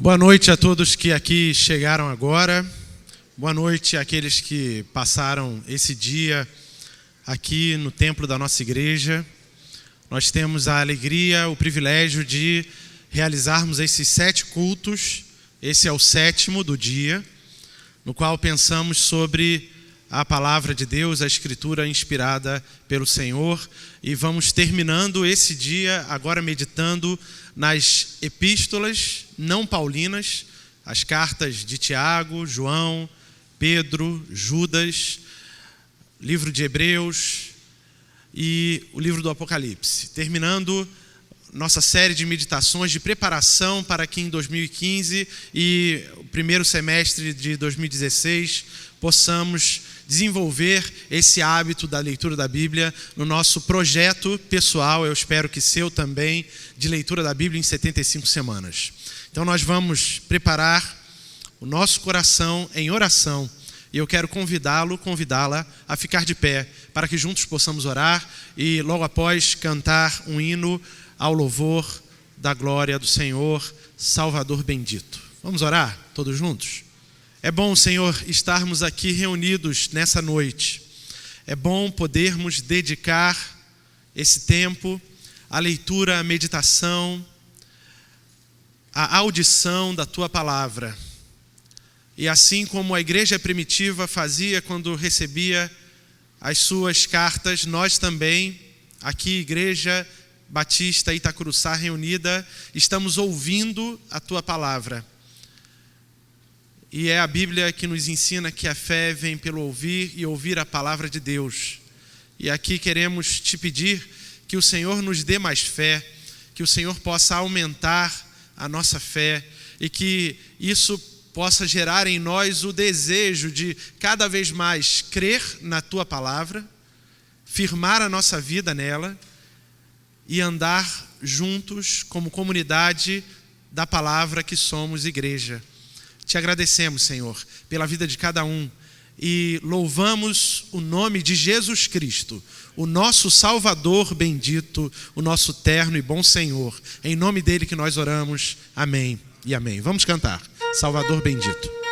Boa noite a todos que aqui chegaram agora. Boa noite àqueles que passaram esse dia aqui no templo da nossa igreja. Nós temos a alegria, o privilégio de realizarmos esses 7 cultos. Esse é o 7º do dia, no qual pensamos sobre a palavra de Deus, a Escritura inspirada pelo Senhor. E vamos terminando esse dia agora meditando nas epístolas não paulinas, as cartas de Tiago, João, Pedro, Judas, livro de Hebreus e o livro do Apocalipse. Terminando nossa série de meditações de preparação para que em 2015 e o primeiro semestre de 2016 possamos desenvolver esse hábito da leitura da Bíblia no nosso projeto pessoal, eu espero que seu também, de leitura da Bíblia em 75 semanas. Então nós vamos preparar o nosso coração em oração e eu quero convidá-la a ficar de pé para que juntos possamos orar e logo após cantar um hino ao louvor da glória do Senhor, Salvador bendito. Vamos orar todos juntos? É bom, Senhor, estarmos aqui reunidos nessa noite. É bom podermos dedicar esse tempo à leitura, à meditação, à audição da Tua palavra. E assim como a igreja primitiva fazia quando recebia as suas cartas, nós também, aqui, Igreja Batista Itacuruçá reunida, estamos ouvindo a Tua palavra. E é a Bíblia que nos ensina que a fé vem pelo ouvir e ouvir a palavra de Deus. E aqui queremos te pedir que o Senhor nos dê mais fé, que o Senhor possa aumentar a nossa fé e que isso possa gerar em nós o desejo de cada vez mais crer na Tua palavra, firmar a nossa vida nela e andar juntos como comunidade da palavra que somos igreja. Te agradecemos, Senhor, pela vida de cada um e louvamos o nome de Jesus Cristo, o nosso Salvador bendito, o nosso terno e bom Senhor. Em nome dele que nós oramos. Amém e amém. Vamos cantar. Salvador bendito. Salvador,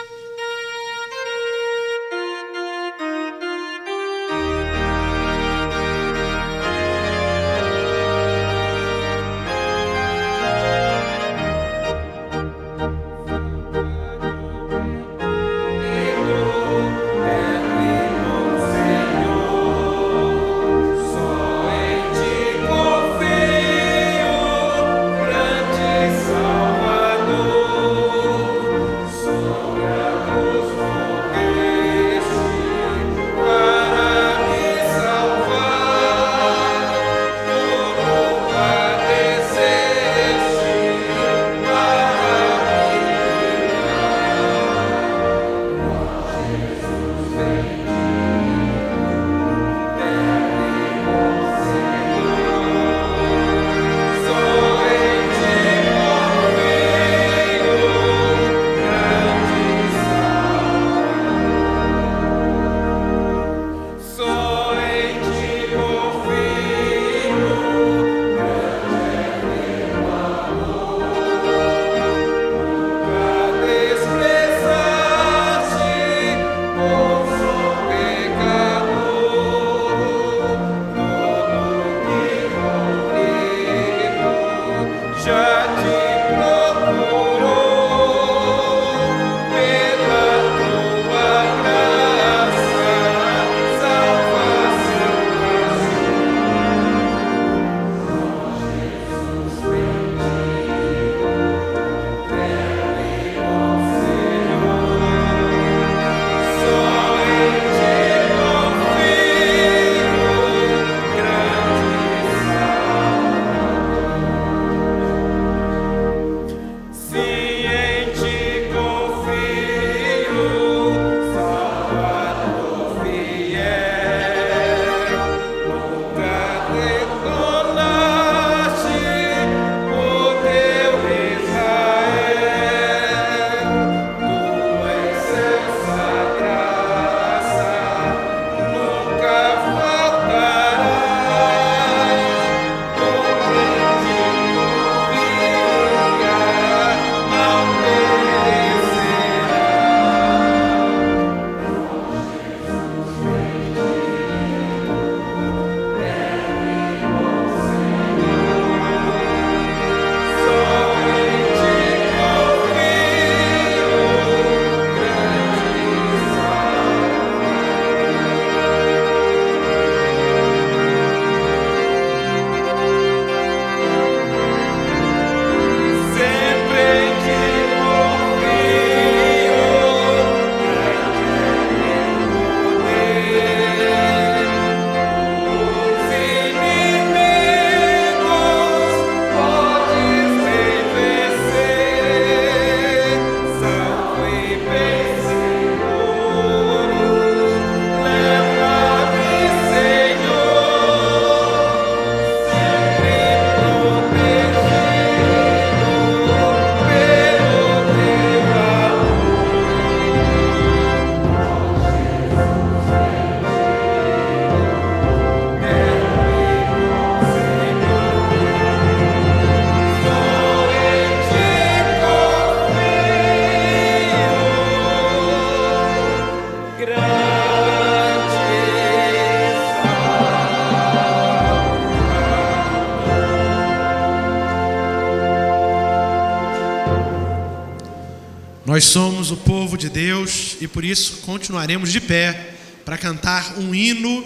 Nós somos o povo de Deus e por isso continuaremos de pé para cantar um hino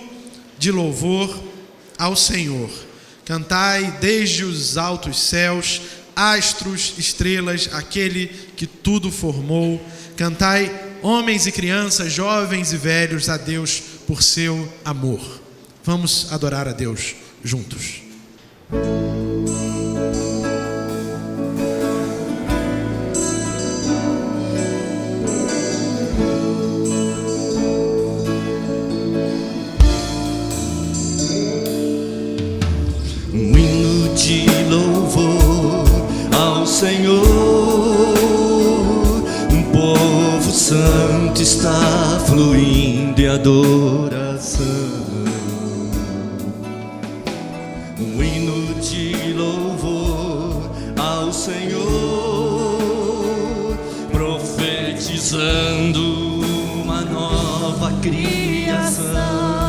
de louvor ao Senhor. Cantai desde os altos céus, astros, estrelas, aquele que tudo formou. Cantai, homens e crianças, jovens e velhos, a Deus por seu amor. Vamos adorar a Deus juntos. Um hino de louvor ao Senhor, um povo santo está fluindo em adoração. Um hino de louvor ao Senhor, profetizando uma nova criação.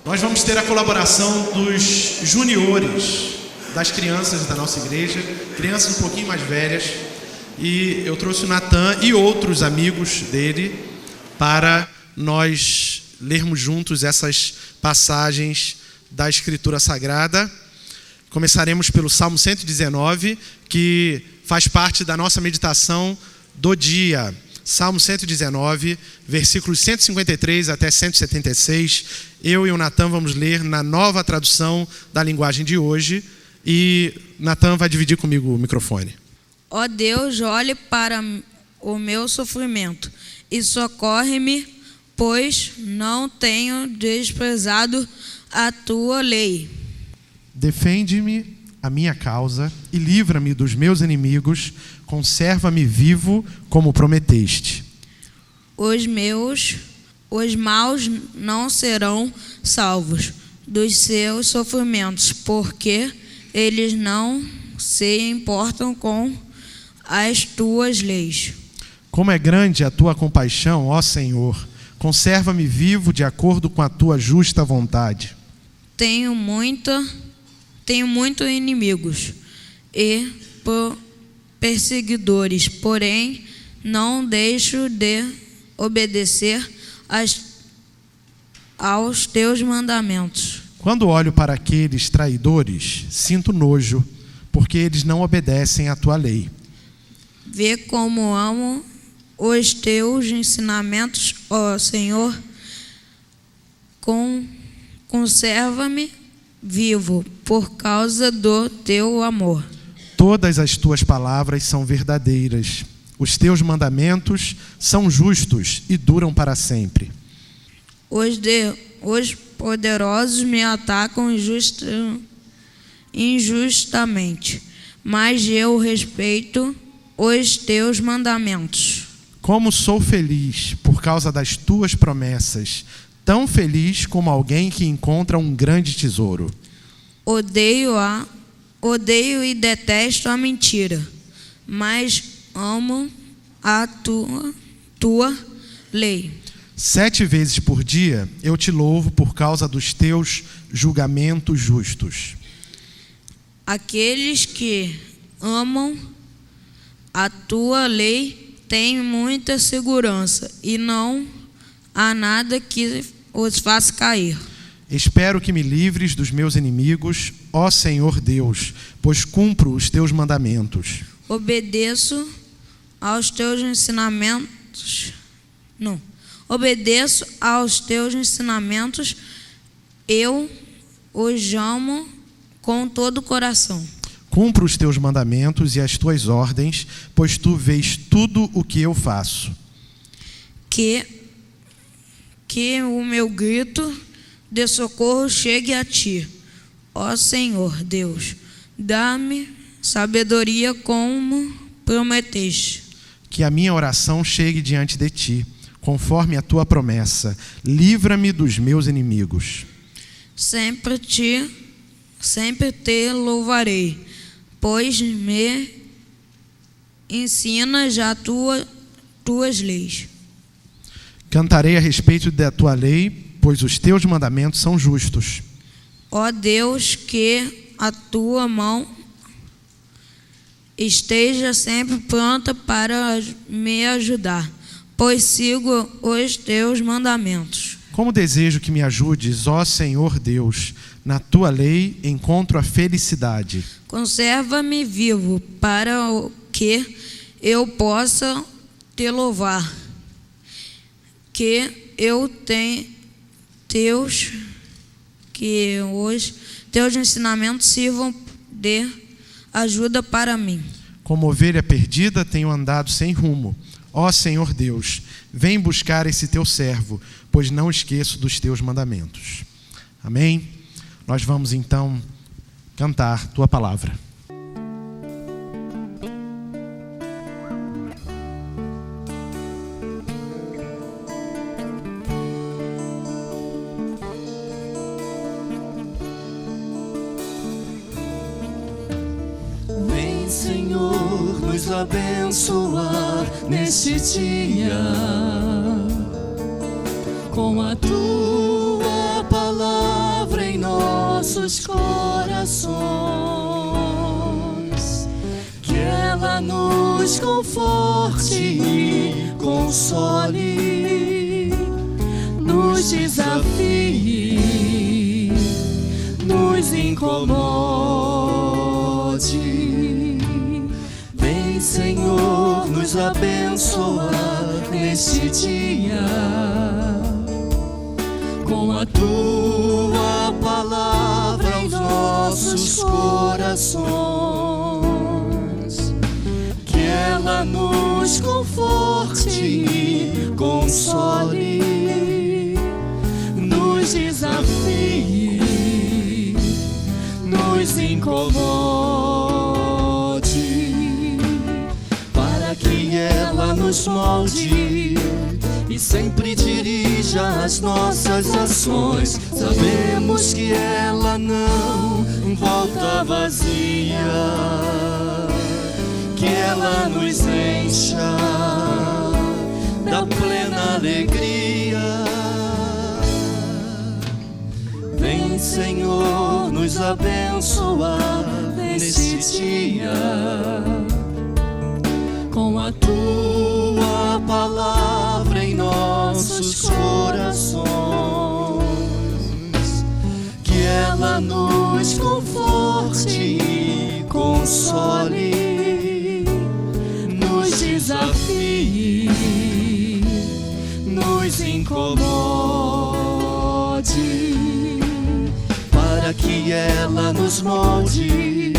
Nós vamos ter a colaboração dos juniores, das crianças da nossa igreja, crianças um pouquinho mais velhas, e eu trouxe o Natan e outros amigos dele para nós lermos juntos essas passagens da Escritura Sagrada. Começaremos pelo Salmo 119, que faz parte da nossa meditação do dia. Salmo 119, versículos 153 até 176. Eu e o Natan vamos ler na nova tradução da linguagem de hoje. E Natan vai dividir comigo o microfone. Ó Deus, olhe para o meu sofrimento e socorre-me, pois não tenho desprezado a tua lei. Defende-me a minha causa e livra-me dos meus inimigos, conserva-me vivo como prometeste. Os maus não serão salvos, dos seus sofrimentos, porque eles não se importam com as tuas leis. Como é grande a tua compaixão, ó Senhor, conserva-me vivo de acordo com a tua justa vontade. Tenho muitos inimigos e perseguidores, porém não deixo de obedecer aos teus mandamentos. Quando olho para aqueles traidores, sinto nojo, porque eles não obedecem à tua lei. Vê como amo os teus ensinamentos, ó Senhor. Conserva-me vivo por causa do teu amor. Todas as tuas palavras são verdadeiras. Os teus mandamentos são justos e duram para sempre. Os poderosos me atacam injustamente, mas eu respeito os teus mandamentos. Como sou feliz por causa das tuas promessas, tão feliz como alguém que encontra um grande tesouro. Odeio e detesto a mentira, mas amo a tua lei. 7 vezes por dia eu te louvo por causa dos teus julgamentos justos. Aqueles que amam a tua lei têm muita segurança e não há nada que os faça cair. Espero que me livres dos meus inimigos, ó Senhor Deus, pois cumpro os teus mandamentos. Obedeço aos teus ensinamentos. Obedeço aos teus ensinamentos, eu os amo com todo o coração. Cumpro os teus mandamentos e as tuas ordens, pois tu vês tudo o que eu faço. Que o meu grito de socorro chegue a ti, ó Senhor Deus. Dá-me sabedoria como prometeste. Que a minha oração chegue diante de ti, conforme a tua promessa. Livra-me dos meus inimigos. Sempre te louvarei, pois me ensinas as tuas leis. Cantarei a respeito da tua lei, pois os teus mandamentos são justos. Ó Deus, que a tua mão esteja sempre pronta para me ajudar, pois sigo os teus mandamentos. Como desejo que me ajudes, ó Senhor Deus, na tua lei encontro a felicidade. Conserva-me vivo para que eu possa te louvar, que os teus ensinamentos sirvam de ajuda para mim. Como ovelha perdida tenho andado sem rumo. Ó Senhor Deus, vem buscar esse teu servo, pois não esqueço dos teus mandamentos. Amém? Nós vamos então cantar tua palavra. Vem, Senhor, nos abençoar neste dia com a tua palavra em nossos corações, que ela nos conforte e console, nos desafie, nos incomode. Vem, Senhor, nos abençoar neste dia com a tua palavra aos nossos corações, que ela nos conforte e console, nos desafie, nos incomode, para que ela nos molde e sempre dirija as nossas ações. Sabemos que ela não volta vazia, que ela nos encha da plena alegria. Vem, Senhor, nos abençoar nesse dia com a tua palavra em nossos corações, que ela nos conforte e console, nos desafie, nos incomode, para que ela nos molde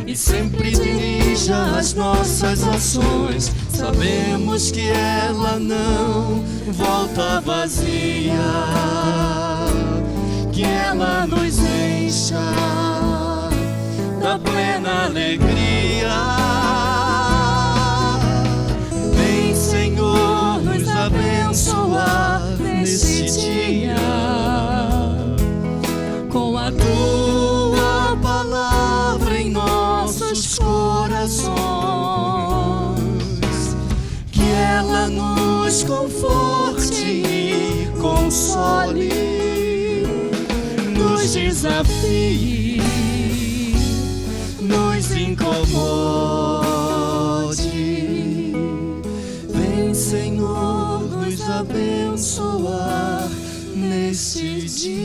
e sempre dirija as nossas ações. Sabemos que ela não volta vazia, que ela nos encha da plena alegria. Vem, Senhor, nos abençoar nesse dia com a tua palavra em nossos corações, que ela nos conforte e console, nos desafie, nos incomode. Vem, Senhor, nos abençoar nesse dia.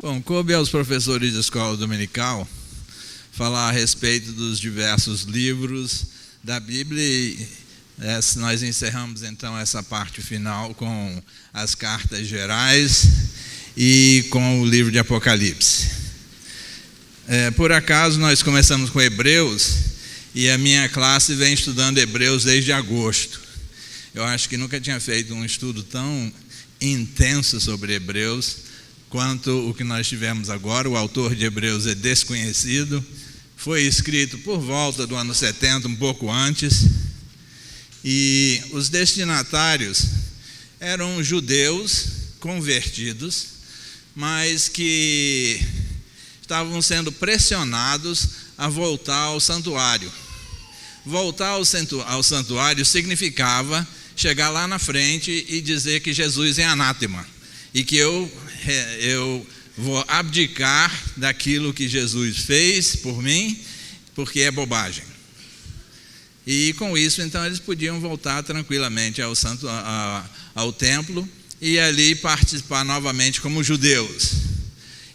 Bom, coube aos professores de escola dominical falar a respeito dos diversos livros da Bíblia e nós encerramos então essa parte final com as cartas gerais e com o livro de Apocalipse. Por acaso nós começamos com Hebreus e a minha classe vem estudando Hebreus desde agosto. Eu acho que nunca tinha feito um estudo tão intenso sobre Hebreus quanto o que nós tivemos agora. O autor de Hebreus é desconhecido, foi escrito por volta do ano 70, um pouco antes, e os destinatários eram judeus convertidos, mas que estavam sendo pressionados a voltar ao santuário. Voltar ao santuário significava chegar lá na frente e dizer que Jesus é anátema e que eu vou abdicar daquilo que Jesus fez por mim, porque é bobagem. E com isso, então, eles podiam voltar tranquilamente ao templo e ali participar novamente como judeus.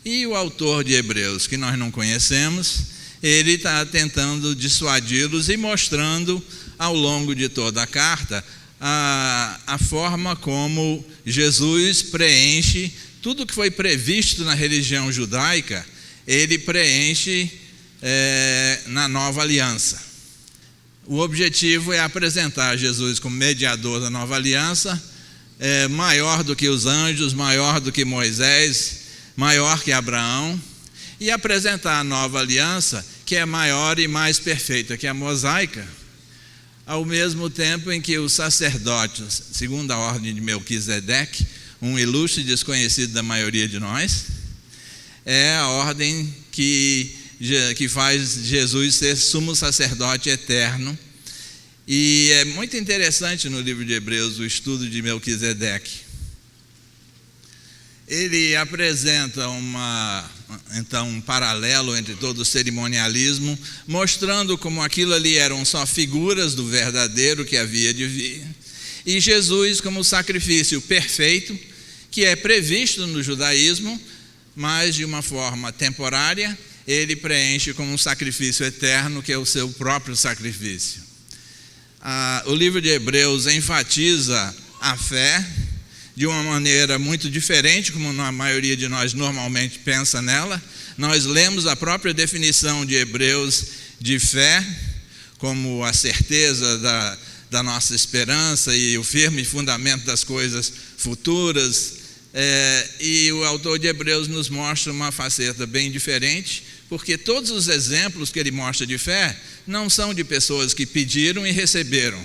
E o autor de Hebreus, que nós não conhecemos, ele está tentando dissuadi-los e mostrando ao longo de toda a carta a forma como Jesus preenche tudo que foi previsto na religião judaica, ele preenche na nova aliança. O objetivo é apresentar Jesus como mediador da nova aliança, maior do que os anjos, maior do que Moisés, maior que Abraão, e apresentar a nova aliança, que é maior e mais perfeita que a mosaica, ao mesmo tempo em que os sacerdotes, segundo a ordem de Melquisedeque, um ilustre desconhecido da maioria de nós, é a ordem que faz Jesus ser sumo sacerdote eterno. E é muito interessante no livro de Hebreus o estudo de Melquisedeque. Ele apresenta um paralelo entre todo o cerimonialismo, mostrando como aquilo ali eram só figuras do verdadeiro que havia de vir, e Jesus como o sacrifício perfeito, que é previsto no judaísmo, mas de uma forma temporária, ele preenche como um sacrifício eterno, que é o seu próprio sacrifício. O livro de Hebreus enfatiza a fé de uma maneira muito diferente, como a maioria de nós normalmente pensa nela. Nós lemos a própria definição de Hebreus de fé, como a certeza da nossa esperança e o firme fundamento das coisas futuras. E o autor de Hebreus nos mostra uma faceta bem diferente, porque todos os exemplos que ele mostra de fé não são de pessoas que pediram e receberam.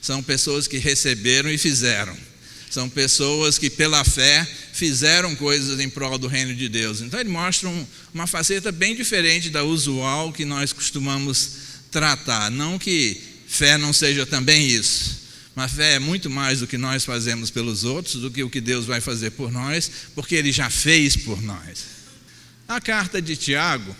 São pessoas que receberam e fizeram. São pessoas que, pela fé, fizeram coisas em prol do reino de Deus. Então, ele mostra uma faceta bem diferente da usual que nós costumamos tratar. Não que fé não seja também isso, mas fé é muito mais do que nós fazemos pelos outros, do que o que Deus vai fazer por nós, porque Ele já fez por nós. A carta de Tiago,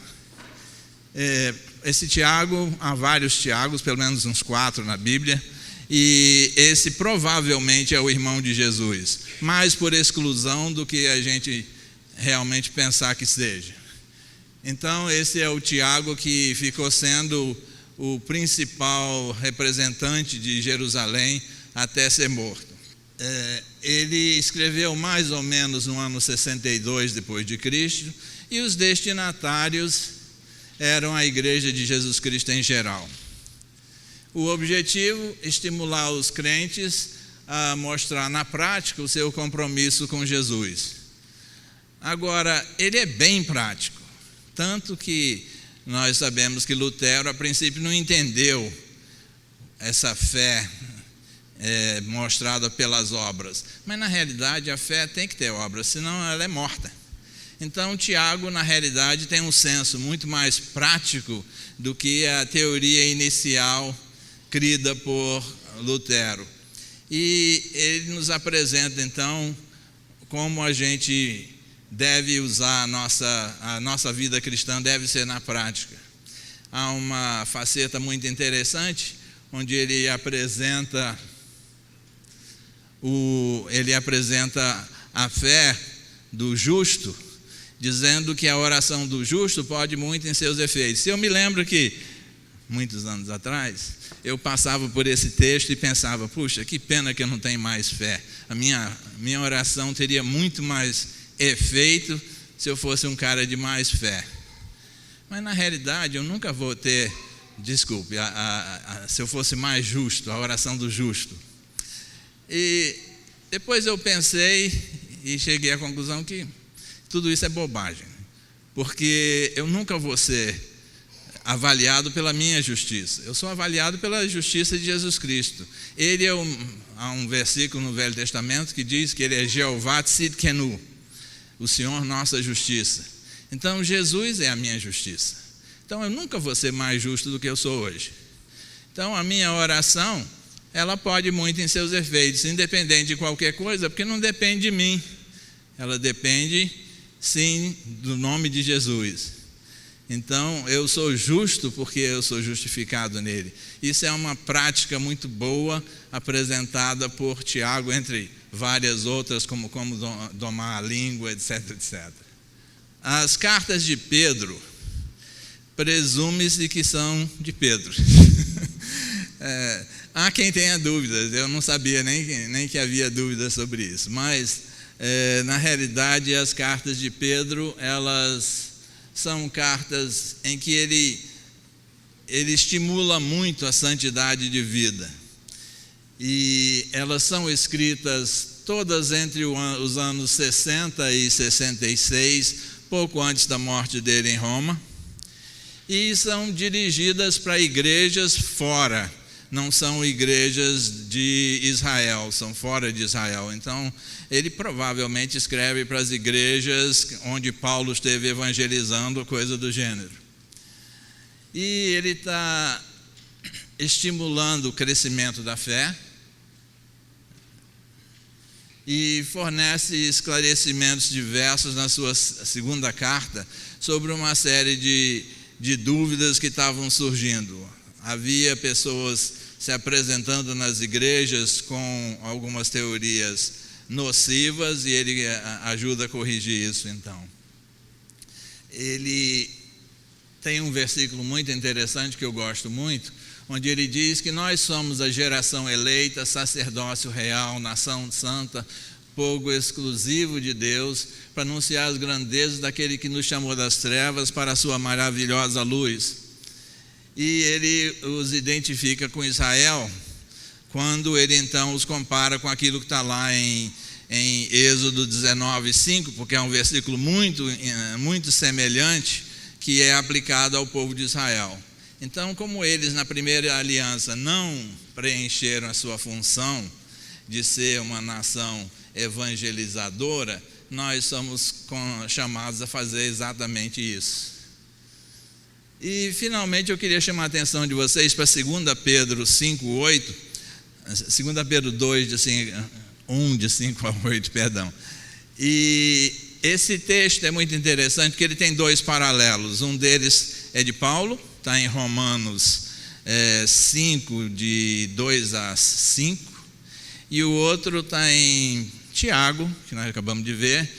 esse Tiago, há vários Tiagos, pelo menos uns 4 na Bíblia, e esse provavelmente é o irmão de Jesus, mais por exclusão do que a gente realmente pensar que seja. Então, esse é o Tiago que ficou sendo o principal representante de Jerusalém até ser morto. Ele escreveu mais ou menos no ano 62 depois de Cristo, e os destinatários eram a Igreja de Jesus Cristo em geral. O objetivo, estimular os crentes a mostrar na prática o seu compromisso com Jesus. Agora, ele é bem prático, tanto que nós sabemos que Lutero, a princípio, não entendeu essa fé mostrada pelas obras. Mas, na realidade, a fé tem que ter obras, senão ela é morta. Então, Tiago, na realidade, tem um senso muito mais prático do que a teoria inicial crida por Lutero. E ele nos apresenta, então, como a gente deve usar a nossa vida cristã, deve ser na prática. Há uma faceta muito interessante, onde ele apresenta a fé do justo, dizendo que a oração do justo pode muito em seus efeitos. Eu me lembro que, muitos anos atrás, eu passava por esse texto e pensava, puxa, que pena que eu não tenho mais fé. A minha oração teria muito mais efeito se eu fosse um cara de mais fé. Mas, na realidade, eu nunca vou ter, se eu fosse mais justo, a oração do justo. E depois eu pensei e cheguei à conclusão que tudo isso é bobagem, porque eu nunca vou ser avaliado pela minha justiça. Eu sou avaliado pela justiça de Jesus Cristo. Há um versículo no Velho Testamento que diz que Ele é Jeová Tzidkenu, o Senhor nossa justiça. Então, Jesus é a minha justiça. Então, eu nunca vou ser mais justo do que eu sou hoje. Então, a minha oração, ela pode muito em seus efeitos, independente de qualquer coisa, porque não depende de mim. Ela depende, sim, do nome de Jesus. Então, eu sou justo porque eu sou justificado nele. Isso é uma prática muito boa, apresentada por Tiago, entre várias outras, como domar a língua, etc, etc. As cartas de Pedro, presume-se que são de Pedro. Há quem tenha dúvidas, eu não sabia nem que havia dúvidas sobre isso, mas, na realidade, as cartas de Pedro, elas são cartas em que ele estimula muito a santidade de vida. E elas são escritas todas entre os anos 60 e 66, pouco antes da morte dele em Roma. E são dirigidas para igrejas fora, não são igrejas de Israel, são fora de Israel. Então, ele provavelmente escreve para as igrejas onde Paulo esteve evangelizando, coisa do gênero. E ele está estimulando o crescimento da fé e fornece esclarecimentos diversos na sua segunda carta sobre uma série de dúvidas que estavam surgindo. Havia pessoas se apresentando nas igrejas com algumas teorias nocivas e ele ajuda a corrigir isso, então. Ele tem um versículo muito interessante que eu gosto muito, onde ele diz que nós somos a geração eleita, sacerdócio real, nação santa, povo exclusivo de Deus, para anunciar as grandezas daquele que nos chamou das trevas para a sua maravilhosa luz. E ele os identifica com Israel, quando ele então os compara com aquilo que está lá em Êxodo 19:5, porque é um versículo muito semelhante, que é aplicado ao povo de Israel. Então, como eles na primeira aliança não preencheram a sua função de ser uma nação evangelizadora, nós somos chamados a fazer exatamente isso. E, finalmente, eu queria chamar a atenção de vocês para 2 Pedro 5:8, 2 Pedro 2, de 1, de 5 a 8, perdão. E esse texto é muito interessante, porque ele tem dois paralelos. Um deles é de Paulo, está em Romanos 5, de 2 a 5, e o outro está em Tiago, que nós acabamos de ver,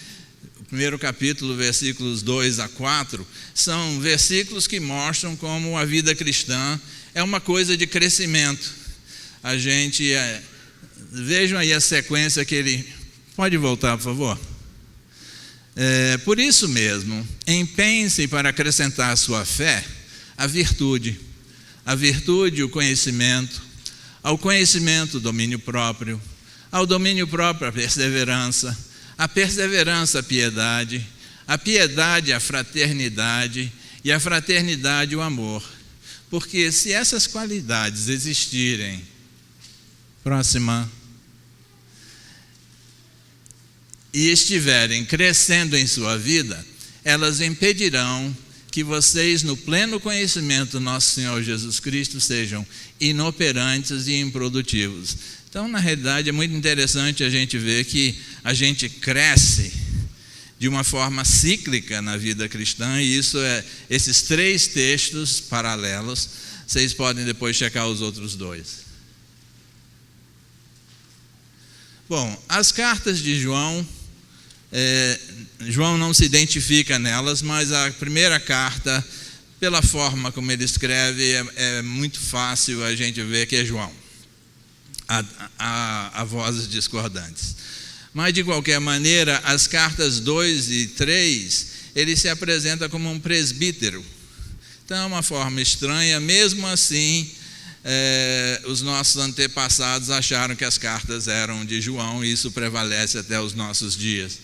o primeiro capítulo, versículos 2 a 4, são versículos que mostram como a vida cristã é uma coisa de crescimento. A gente, vejam aí a sequência que ele... Pode voltar, por favor? Por isso mesmo, empenhe-se para acrescentar à sua fé a virtude, o conhecimento, ao conhecimento, o domínio próprio, ao domínio próprio, a perseverança, a piedade, a piedade, a fraternidade, e a fraternidade, o amor. Porque se essas qualidades existirem, e estiverem crescendo em sua vida, elas impedirão que vocês, no pleno conhecimento do nosso Senhor Jesus Cristo, sejam inoperantes e improdutivos. Então, na realidade, é muito interessante a gente ver que a gente cresce de uma forma cíclica na vida cristã, e isso esses 3 textos paralelos, vocês podem depois checar os outros 2. Bom, as cartas de João, João não se identifica nelas, mas a primeira carta, pela forma como ele escreve, é muito fácil a gente ver que é João. Há vozes discordantes. Mas, de qualquer maneira, as cartas 2 e 3, ele se apresenta como um presbítero. Então, é uma forma estranha. Mesmo assim, os nossos antepassados acharam que as cartas eram de João, e isso prevalece até os nossos dias.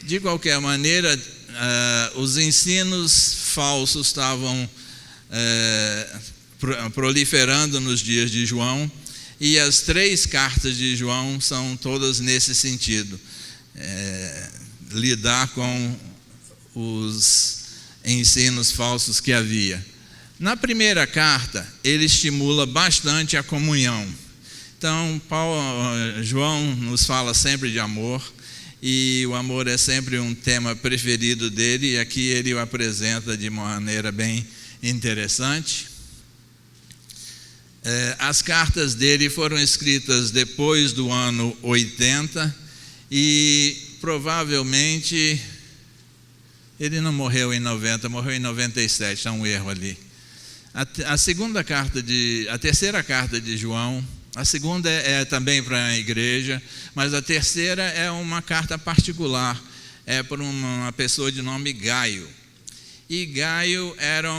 De qualquer maneira, os ensinos falsos estavam proliferando nos dias de João, e as 3 cartas de João são todas nesse sentido, lidar com os ensinos falsos que havia. Na primeira carta, ele estimula bastante a comunhão. Então, João nos fala sempre de amor, e o amor é sempre um tema preferido dele, e aqui ele o apresenta de uma maneira bem interessante. As cartas dele foram escritas depois do ano 80, e provavelmente ele não morreu em 90, morreu em 97, há um erro ali. A terceira carta de João, a segunda é também para a igreja, mas a terceira é uma carta particular, é para uma pessoa de nome Gaio. E Gaio era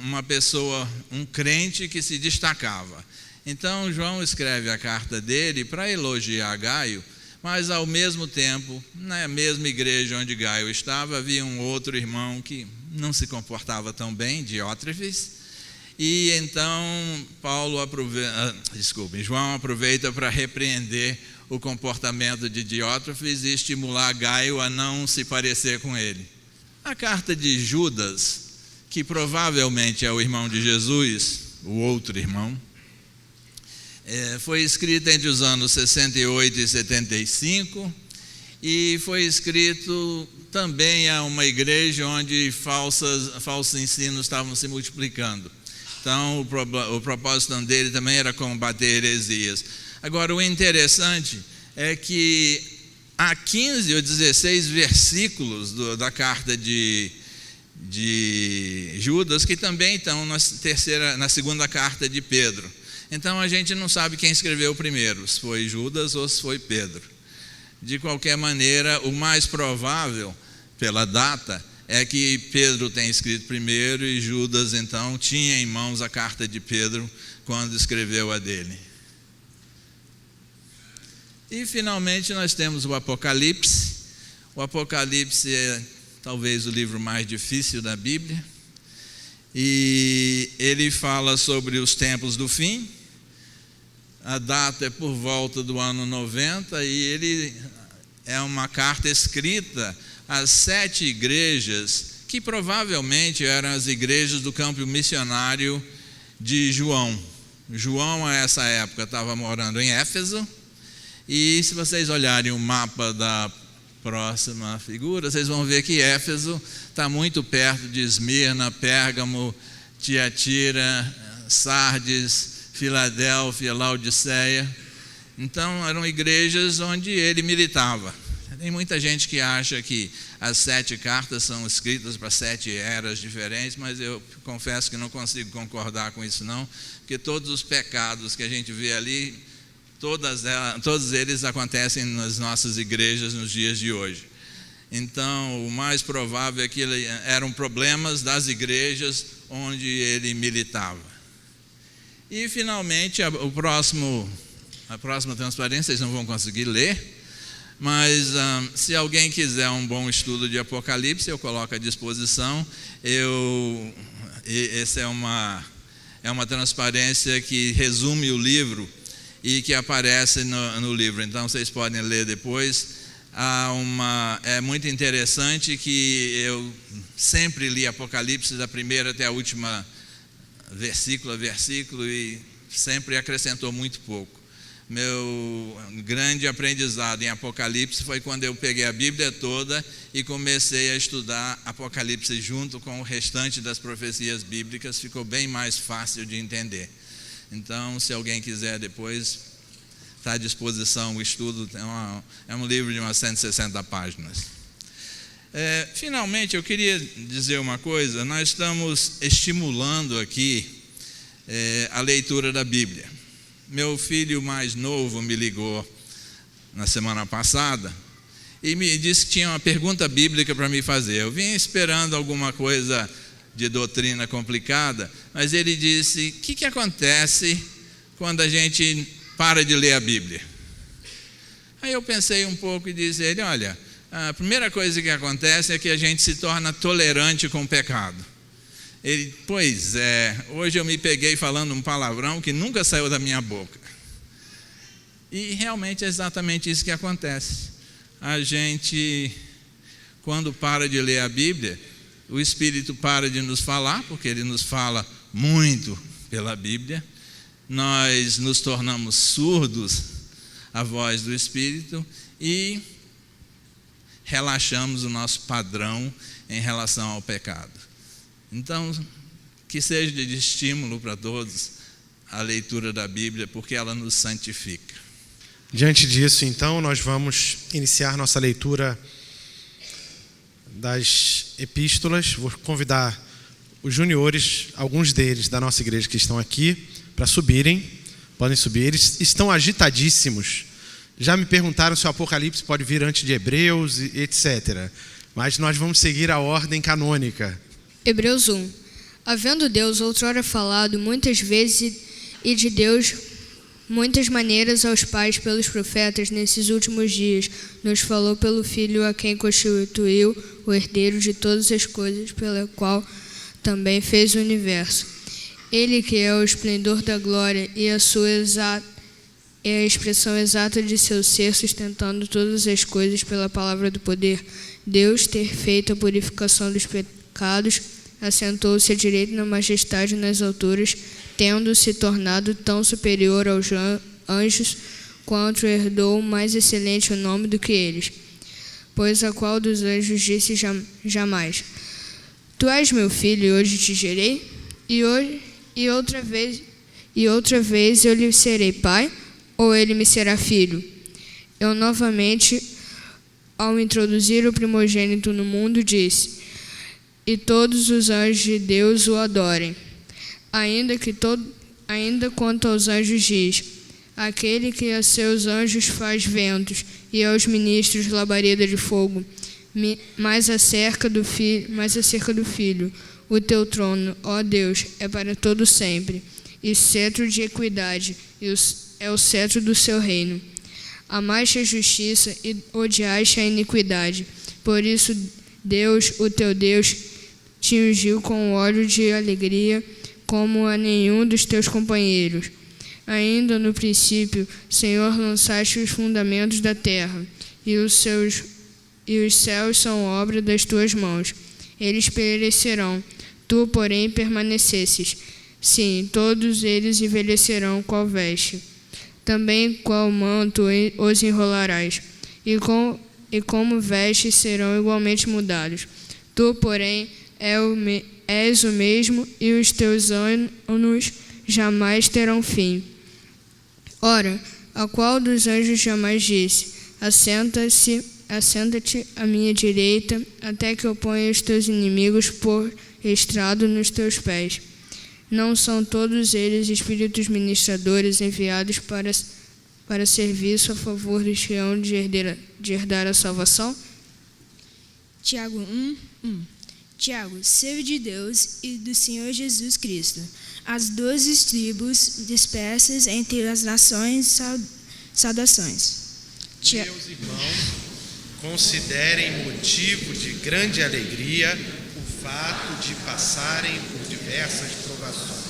uma pessoa, um crente que se destacava. Então, João escreve a carta dele para elogiar Gaio, mas, ao mesmo tempo, na mesma igreja onde Gaio estava, havia um outro irmão que não se comportava tão bem, Diótrefes, e então João aproveita para repreender o comportamento de Diótrefes e estimular Gaio a não se parecer com ele. A carta de Judas, que provavelmente é o irmão de Jesus, o outro irmão, foi escrita entre os anos 68 e 75, e foi escrito também a uma igreja onde falsos ensinos estavam se multiplicando. Então, o propósito dele também era combater heresias. Agora, o interessante é que há 15 ou 16 versículos da carta de Judas que também estão na segunda carta de Pedro. Então, a gente não sabe quem escreveu primeiro, se foi Judas ou se foi Pedro. De qualquer maneira, o mais provável, pela data, é que Pedro tem escrito primeiro, e Judas, então, tinha em mãos a carta de Pedro quando escreveu a dele. E, finalmente, nós temos o Apocalipse. O Apocalipse é talvez o livro mais difícil da Bíblia. e ele fala sobre os tempos do fim. A data é por volta do ano 90 e ele é uma carta escrita às 7 igrejas que provavelmente eram as igrejas do campo missionário de João. João, a essa época, estava morando em Éfeso, e se vocês olharem o mapa da próxima figura, vocês vão ver que Éfeso está muito perto de Esmirna, Pérgamo, Tiatira, Sardes, Filadélfia, Laodiceia. Então eram igrejas onde ele militava. Tem muita gente que acha que as 7 cartas são escritas para 7 eras diferentes, mas eu confesso que não consigo concordar com isso não, porque todos os pecados que a gente vê ali, todos eles acontecem nas nossas igrejas nos dias de hoje. Então, o mais provável é que eram problemas das igrejas onde ele militava. E, finalmente, a próxima transparência, vocês não vão conseguir ler, mas se alguém quiser um bom estudo de Apocalipse, eu coloco à disposição. Essa é uma transparência que resume o livro e que aparece no livro, então vocês podem ler depois. É muito interessante que eu sempre li Apocalipse da primeira até a última versículo a versículo e sempre acrescentou muito pouco. Meu grande aprendizado em Apocalipse foi quando eu peguei a Bíblia toda e comecei a estudar Apocalipse junto com o restante das profecias bíblicas. Ficou bem mais fácil de entender. Então, se alguém quiser depois, está à disposição o estudo. É um livro de umas 160 páginas. Finalmente, eu queria dizer uma coisa. Nós estamos estimulando aqui a leitura da Bíblia. Meu filho mais novo me ligou na semana passada e me disse que tinha uma pergunta bíblica para me fazer. Eu vim esperando alguma coisa de doutrina complicada, mas ele disse: o que acontece quando a gente para de ler a Bíblia? Aí eu pensei um pouco e disse a ele: olha, a primeira coisa que acontece é que a gente se torna tolerante com o pecado. Ele: pois é, hoje eu me peguei falando um palavrão que nunca saiu da minha boca. E realmente é exatamente isso que acontece. A gente, quando para de ler a Bíblia, o Espírito para de nos falar, porque ele nos fala muito pela Bíblia. Nós nos tornamos surdos à voz do Espírito e relaxamos o nosso padrão em relação ao pecado. Então, que seja de estímulo para todos a leitura da Bíblia, porque ela nos santifica. Diante disso, então, nós vamos iniciar nossa leitura das epístolas. Vou convidar os juniores, alguns deles da nossa igreja que estão aqui, para subirem. Podem subir, eles estão agitadíssimos. Já me perguntaram se o Apocalipse pode vir antes de Hebreus, etc. Mas nós vamos seguir a ordem canônica. Hebreus 1. Havendo Deus outrora falado muitas vezes e de Deus muitas maneiras aos pais pelos profetas, nesses últimos dias nos falou pelo Filho, a quem constituiu o herdeiro de todas as coisas, pela qual também fez o universo. Ele que é o esplendor da glória e a expressão exata de seu ser, sustentando todas as coisas pela palavra do poder. Deus, ter feito a purificação dos pecados, assentou-se à direita na majestade nas alturas, tendo se tornado tão superior aos anjos, quanto herdou mais excelente o nome do que eles. Pois a qual dos anjos disse jamais: Tu és meu filho, e hoje te gerei? E outra vez eu lhe serei pai, ou ele me será filho? Eu novamente, ao introduzir o primogênito no mundo, disse: E todos os anjos de Deus o adorem. Ainda quanto aos anjos diz: Aquele que a seus anjos faz ventos, e aos ministros labareda de fogo. Mas acerca do Filho, o teu trono, ó Deus, é para todo sempre, e cetro de equidade, é o cetro do seu reino. Amaste a justiça e odiaste a iniquidade. Por isso Deus, o teu Deus, te ungiu com óleo de alegria, como a nenhum dos teus companheiros. Ainda no princípio, Senhor, lançaste os fundamentos da terra, e os céus são obra das tuas mãos. Eles perecerão, tu, porém, permanecesses. Sim, todos eles envelhecerão qual veste. Também qual manto os enrolarás, e como vestes serão igualmente mudados. Tu, porém, és o mesmo, e os teus anos jamais terão fim. Ora, a qual dos anjos jamais disse: assenta-te à minha direita, até que eu ponha os teus inimigos por estrado nos teus pés? Não são todos eles espíritos ministradores enviados para serviço a favor dos que hão de herdar a salvação? Tiago 1:1. Tiago, servo de Deus e do Senhor Jesus Cristo, as 12 tribos dispersas entre as nações, saudações. Meus irmãos, considerem motivo de grande alegria o fato de passarem por diversas provações.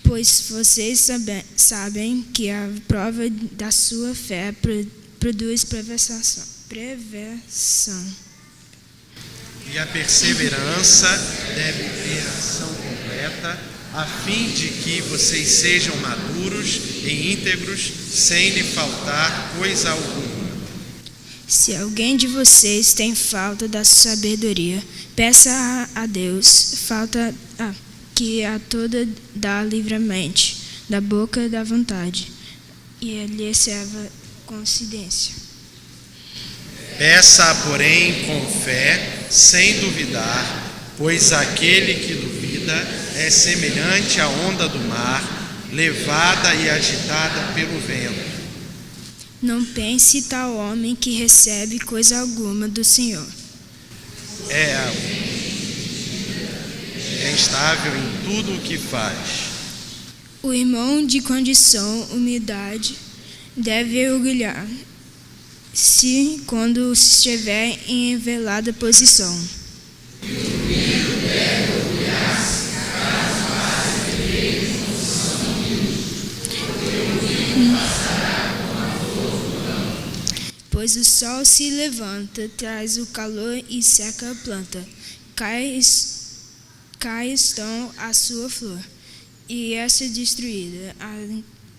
Pois vocês sabem que a prova da sua fé produz prevenção. E a perseverança deve ter ação completa, a fim de que vocês sejam maduros e íntegros, sem lhe faltar coisa alguma. Se alguém de vocês tem falta da sabedoria, peça a Deus, que a toda dá livremente, da boca da vontade, e lhe serva com ciência. Peça, porém, com fé, sem duvidar, pois aquele que duvida é semelhante à onda do mar, levada e agitada pelo vento. Não pense tal homem que recebe coisa alguma do Senhor. É instável em tudo o que faz. O irmão de condição, humildade, deve orgulhar se quando estiver em velada posição. Pois o sol se levanta, traz o calor e seca a planta. Cai então a sua flor, e essa destruída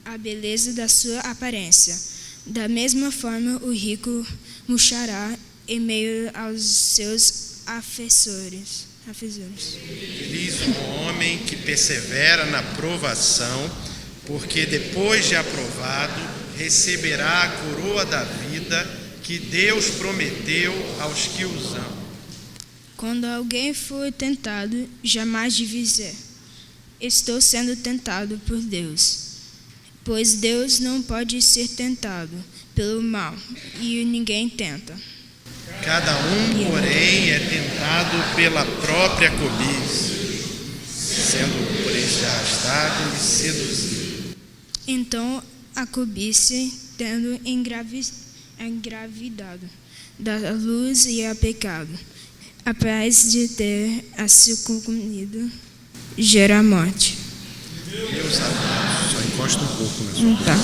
a beleza da sua aparência. Da mesma forma, o rico murchará em meio aos seus afessores. Feliz o homem que persevera na provação, porque depois de aprovado, receberá a coroa da vida que Deus prometeu aos que os amam. Quando alguém for tentado, jamais dizer: estou sendo tentado por Deus. Pois Deus não pode ser tentado pelo mal, e ninguém tenta. Cada um, porém, é tentado pela própria cobiça, sendo por isso arrastado e seduzido. Então a cobiça, tendo engravidado, dá a luz e a pecado. Após de ter a se concluído, gera a morte. Meus amados, só encosta um pouco na sua tá?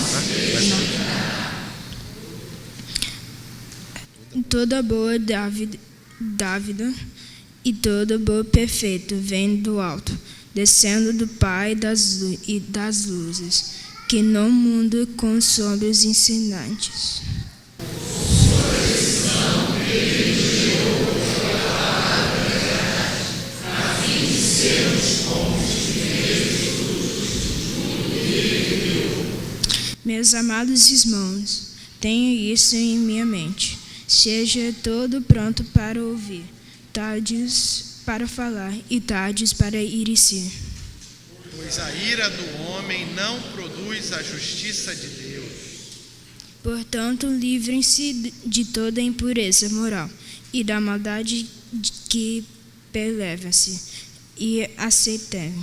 Toda boa dávida e todo bom perfeito vem do alto, descendo do Pai das luzes, que no mundo com sombras ensinantes. Meus amados irmãos, tenho isso em minha mente. Seja todo pronto para ouvir, tardes para falar e tardes para ir-se. Pois a ira do homem não produz a justiça de Deus. Portanto, livrem-se de toda impureza moral e da maldade que perleva-se, e aceitem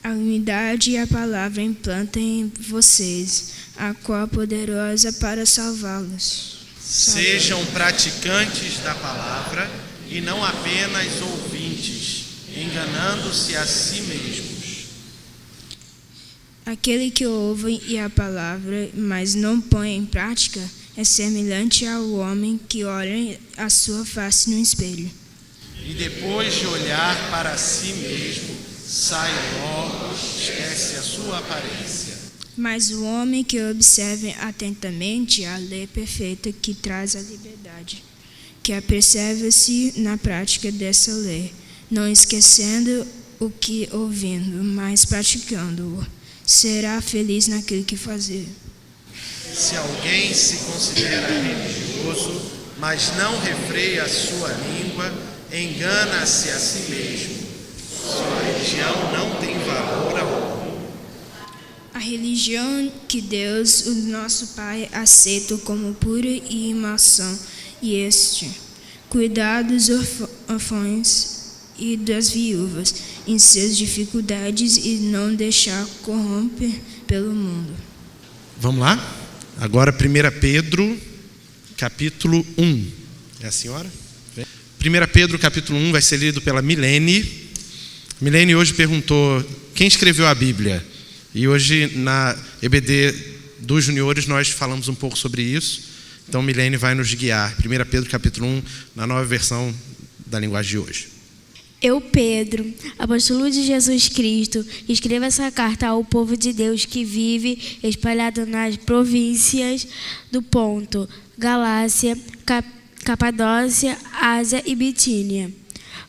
a unidade e a palavra implantem em vocês, a qual é poderosa para salvá-los. Sejam praticantes da palavra e não apenas ouvintes, prudentes, enganando-se a si mesmos. Aquele que ouve a palavra, mas não põe em prática, é semelhante ao homem que olha a sua face no espelho. E depois de olhar para si mesmo, sai logo, esquece a sua aparência. Mas o homem que observa atentamente a lei perfeita que traz a liberdade, que apercebe-se na prática dessa lei, não esquecendo o que ouvindo, mas praticando-o, será feliz naquilo que fazer. Se alguém se considera religioso, mas não refreia a sua língua, engana-se a si mesmo. Sua religião não tem valor algum. A religião que Deus, o nosso Pai, aceita como pura e imação, e cuidar dos órfãos e das viúvas em suas dificuldades e não deixar corromper pelo mundo. Vamos lá? Agora 1 Pedro, capítulo 1. É a senhora? 1 Pedro, capítulo 1, vai ser lido pela Milene. Milene hoje perguntou quem escreveu a Bíblia. E hoje na EBD dos juniores nós falamos um pouco sobre isso. Então Milene vai nos guiar. 1 Pedro, capítulo 1, na nova versão da linguagem de hoje. Eu, Pedro, apóstolo de Jesus Cristo, escrevo essa carta ao povo de Deus que vive espalhado nas províncias do Ponto, Galácia, Capadócia, Ásia e Bitínia.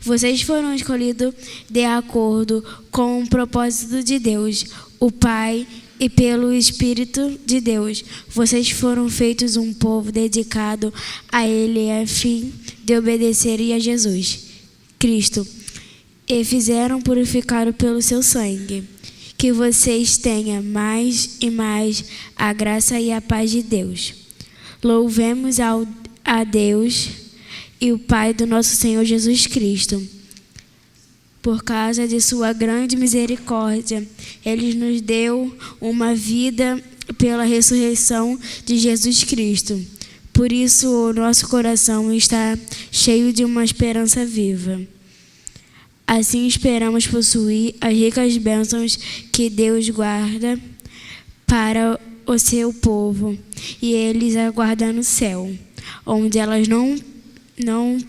Vocês foram escolhidos de acordo com o propósito de Deus, o Pai, e pelo Espírito de Deus. Vocês foram feitos um povo dedicado a Ele a fim de obedecerem a Jesus Cristo, e fizeram purificar pelo seu sangue. Que vocês tenham mais e mais a graça e a paz de Deus. Louvemos a Deus e o Pai do nosso Senhor Jesus Cristo. Por causa de sua grande misericórdia, Ele nos deu uma vida pela ressurreição de Jesus Cristo. Por isso, o nosso coração está cheio de uma esperança viva. Assim esperamos possuir as ricas bênçãos que Deus guarda para o seu povo, e eles aguardam no céu, onde elas não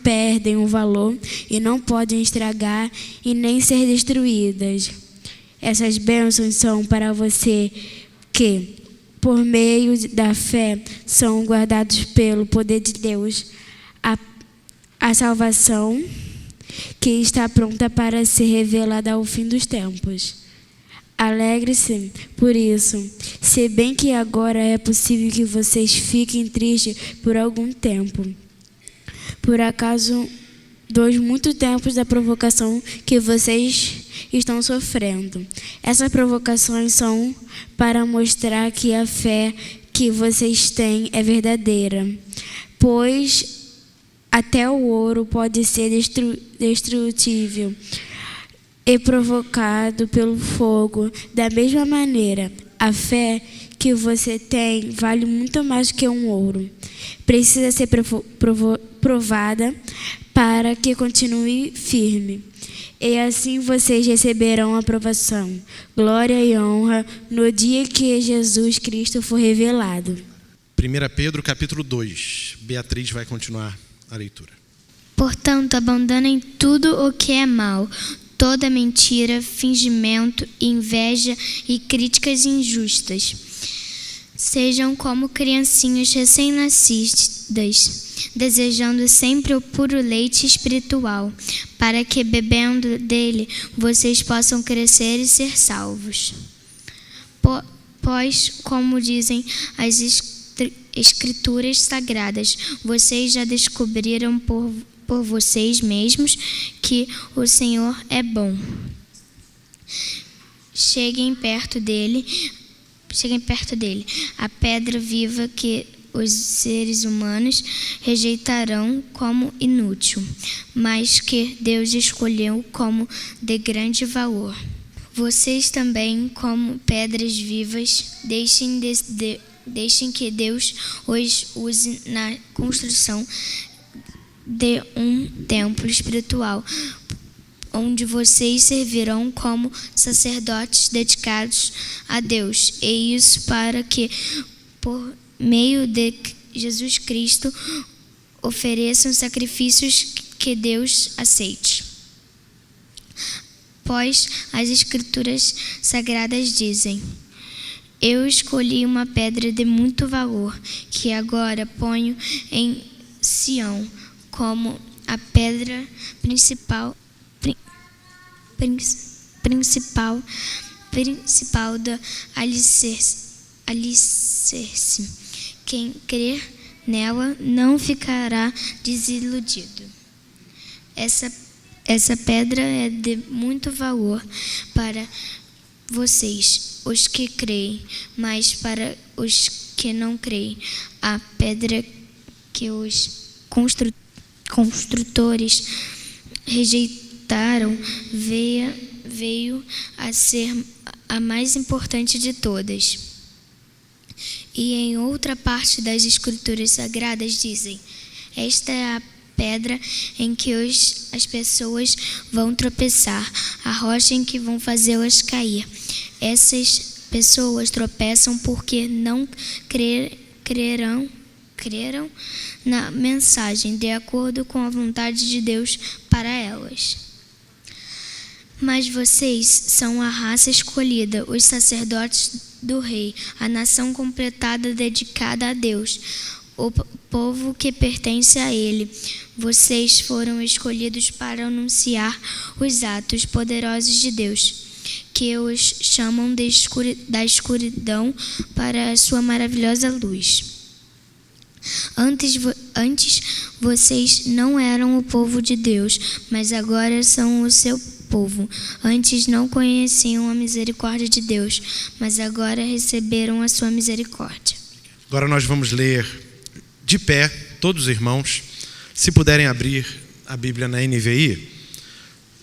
perdem o valor e não podem estragar e nem ser destruídas. Essas bênçãos são para você que, por meio da fé, são guardados pelo poder de Deus, a salvação que está pronta para ser revelada ao fim dos tempos. Alegre-se por isso, se bem que agora é possível que vocês fiquem tristes por algum tempo. Por acaso, dos muitos tempos da provocação que vocês estão sofrendo. Essas provocações são para mostrar que a fé que vocês têm é verdadeira, pois até o ouro pode ser destrutível e provocado pelo fogo. Da mesma maneira, a fé que você tem vale muito mais que um ouro. Precisa ser provada para que continue firme. E assim vocês receberão a aprovação, glória e honra no dia que Jesus Cristo for revelado. 1 Pedro, capítulo 2. Beatriz vai continuar a leitura. Portanto, abandonem tudo o que é mal, toda mentira, fingimento, inveja e críticas injustas. Sejam como criancinhas recém-nascidas, desejando sempre o puro leite espiritual, para que, bebendo dele, vocês possam crescer e ser salvos. Pois, como dizem as Escrituras Sagradas, vocês já descobriram por vocês mesmos que o Senhor é bom. Cheguem perto dele, a pedra viva que os seres humanos rejeitarão como inútil, mas que Deus escolheu como de grande valor. Vocês também, como pedras vivas, deixem que Deus os use na construção de um templo espiritual, onde vocês servirão como sacerdotes dedicados a Deus. E isso para que, por meio de Jesus Cristo, ofereçam sacrifícios que Deus aceite. Pois as Escrituras Sagradas dizem: eu escolhi uma pedra de muito valor, que agora ponho em Sião como a pedra principal do alicerce. Quem crer nela não ficará desiludido. Essa pedra é de muito valor para vocês, os que creem, mas para os que não creem, a pedra que os construtores rejeitaram veio a ser a mais importante de todas. E em outra parte das Escrituras Sagradas dizem: esta é a pedra em que as pessoas vão tropeçar, a rocha em que vão fazê-las cair. Essas pessoas tropeçam porque não creram na mensagem de acordo com a vontade de Deus para elas. Mas vocês são a raça escolhida, os sacerdotes do Rei, a nação completada dedicada a Deus, o povo que pertence a Ele. Vocês foram escolhidos para anunciar os atos poderosos de Deus, que os chamam da escuridão para a sua maravilhosa luz. Antes vocês não eram o povo de Deus, mas agora são o seu povo. Antes não conheciam a misericórdia de Deus, mas agora receberam a sua misericórdia. Agora nós vamos ler de pé, todos os irmãos, se puderem abrir a Bíblia na NVI,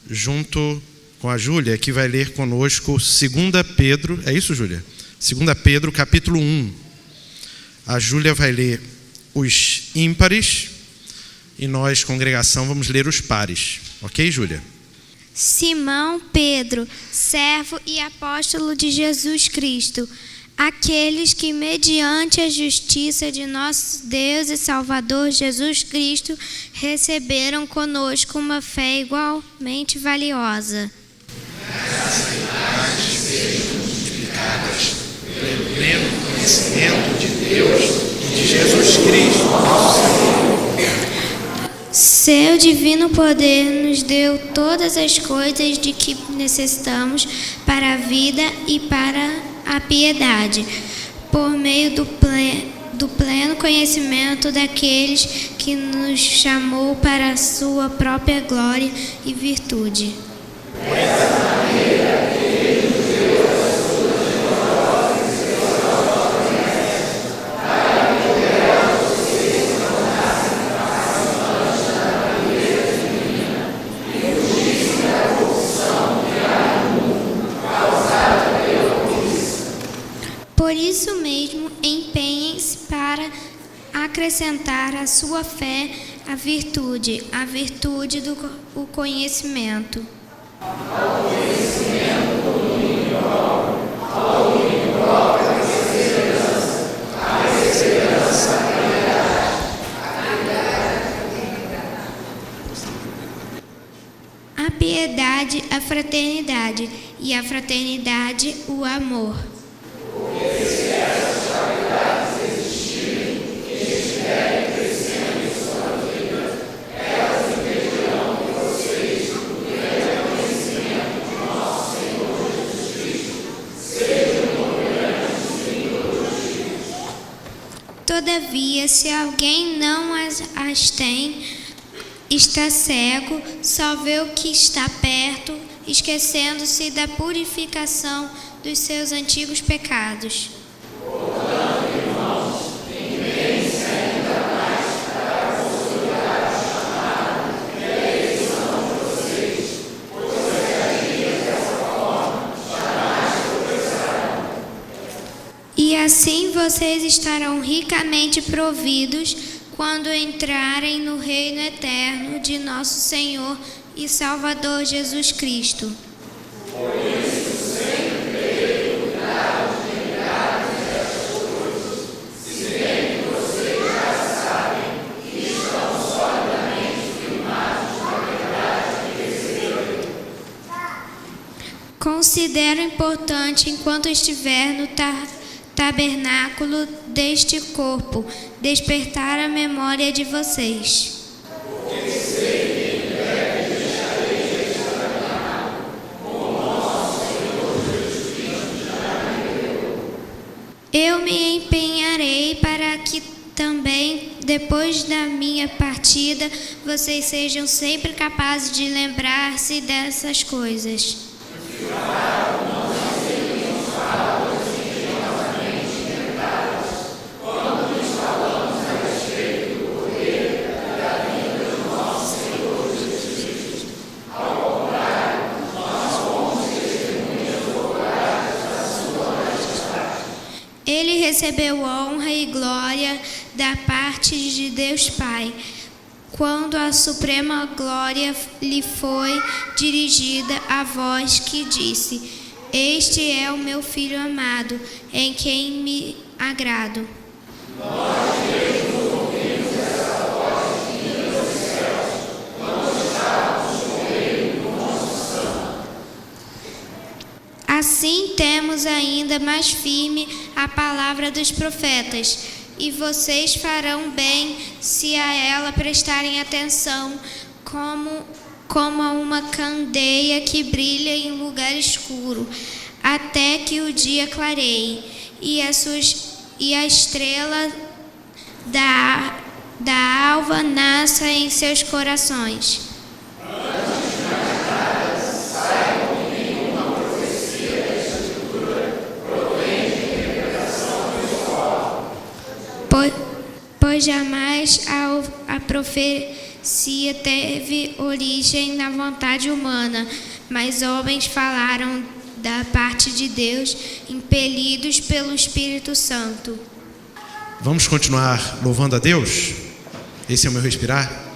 junto com a Júlia, que vai ler conosco 2 Pedro, é isso, Júlia? 2 Pedro, capítulo 1. A Júlia vai ler os ímpares e nós, congregação, vamos ler os pares. Ok, Júlia? Simão Pedro, servo e apóstolo de Jesus Cristo, aqueles que, mediante a justiça de nosso Deus e Salvador Jesus Cristo, receberam conosco uma fé igualmente valiosa. Graça e paz sejam multiplicadas pelo pleno conhecimento de Deus e de Jesus Cristo, nosso Senhor. Seu divino poder nos deu todas as coisas de que necessitamos para a vida e para a piedade, por meio do pleno conhecimento daqueles que nos chamou para a sua própria glória e virtude. Por isso mesmo, empenhem-se para acrescentar à sua fé a virtude do conhecimento. A piedade, a fraternidade, e a fraternidade, o amor. Todavia, se alguém não as tem, está cego, só vê o que está perto, esquecendo-se da purificação dos seus antigos pecados. Portanto, irmãos, empenhem-se ainda mais para consolidar a chamada e a eleição de vocês, pois agindo dessa forma, jamais tropeçarão. E assim vocês estarão ricamente providos quando entrarem no reino eterno de nosso Senhor e Salvador Jesus Cristo. Por isso, sempre tenho cuidado de lembrar dessas coisas, se bem que vocês já sabem que estão solidamente firmados na verdade que receberam. Considero importante, enquanto estiver no tabernáculo deste corpo, despertar a memória de vocês. Porque sei que em breve deixarei este tabernáculo, como nosso Senhor Jesus Cristo já me deu. Eu me empenharei para que também, depois da minha partida, vocês sejam sempre capazes de lembrar-se dessas coisas. Ele recebeu honra e glória da parte de Deus Pai, quando a suprema glória lhe foi dirigida a voz que disse: Este é o meu Filho amado, em quem me agrado. Assim temos ainda mais firme a palavra dos profetas, e vocês farão bem se a ela prestarem atenção, como a uma candeia que brilha em lugar escuro, até que o dia clareie e a estrela da alva nasça em seus corações. Pois jamais a profecia teve origem na vontade humana, mas homens falaram da parte de Deus, impelidos pelo Espírito Santo. Vamos continuar louvando a Deus? Esse é o meu respirar.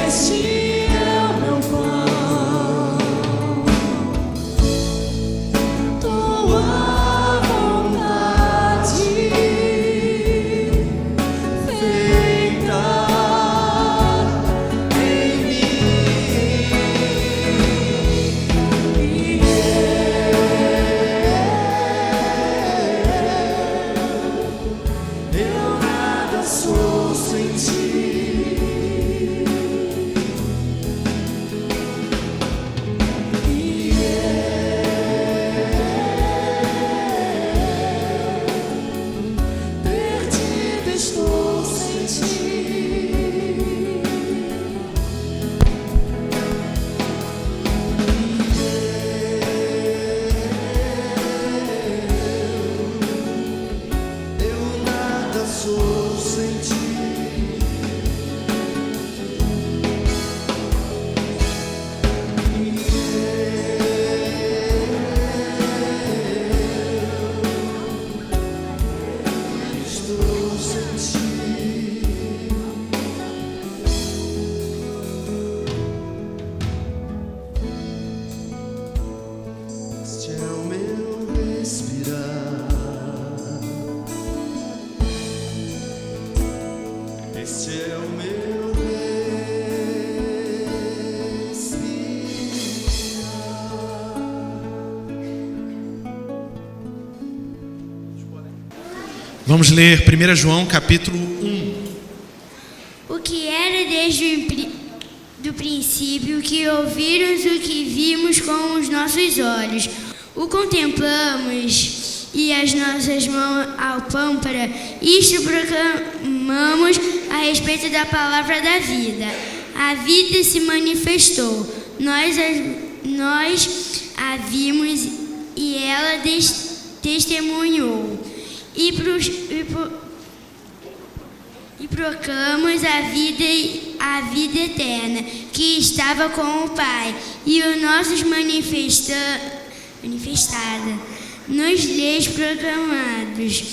Este é o meu é o meu Vamos ler 1 João capítulo 1. O que era desde do princípio, o que ouvimos, o que vimos com os nossos olhos, o contemplamos e as nossas mãos ao pâmpara, isto proclamamos a respeito da palavra da vida. A vida se manifestou, nós a vimos e ela testemunhou. E proclamamos a vida eterna que estava com o Pai e os nossos manifestada nos lhes proclamados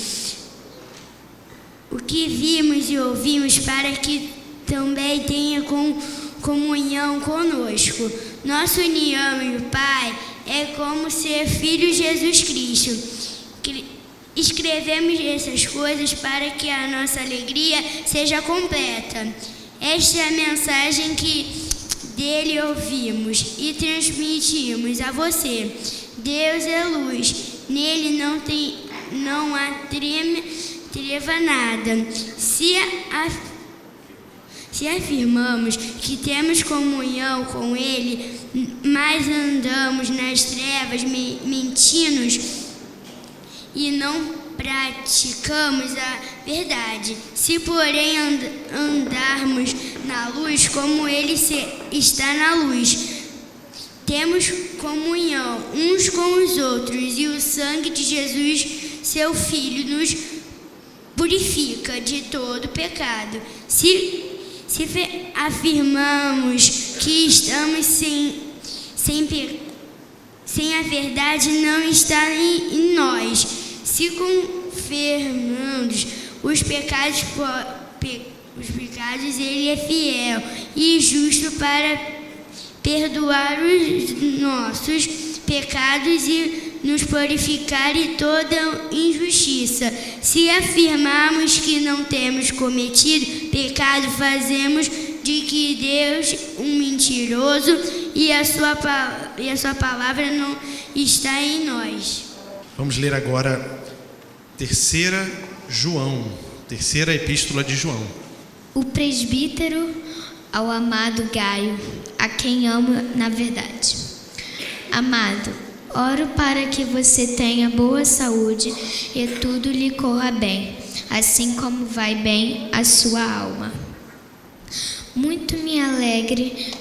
o que vimos e ouvimos, para que também tenha comunhão conosco. Nossa união e o Pai é como ser filho de Jesus Cristo. Escrevemos essas coisas para que a nossa alegria seja completa. Esta é a mensagem que dele ouvimos e transmitimos a você. Deus é luz, nele não há treva nada. Se afirmamos que temos comunhão com ele, mas andamos nas trevas, mentindo e não praticamos a verdade. Se, porém, andarmos na luz, como ele está na luz, temos comunhão uns com os outros, e o sangue de Jesus, seu Filho, nos purifica de todo pecado. Se afirmamos que estamos sem a verdade, não está em nós. Se confirmamos os pecados, ele é fiel e justo para perdoar os nossos pecados e nos purificar de toda injustiça. Se afirmarmos que não temos cometido pecado, fazemos de que Deus um mentiroso e a sua palavra não está em nós. Vamos ler agora terceira epístola de João. O presbítero ao amado Gaio, a quem amo na verdade. Amado, oro para que você tenha boa saúde e tudo lhe corra bem, assim como vai bem a sua alma. Muito me alegrei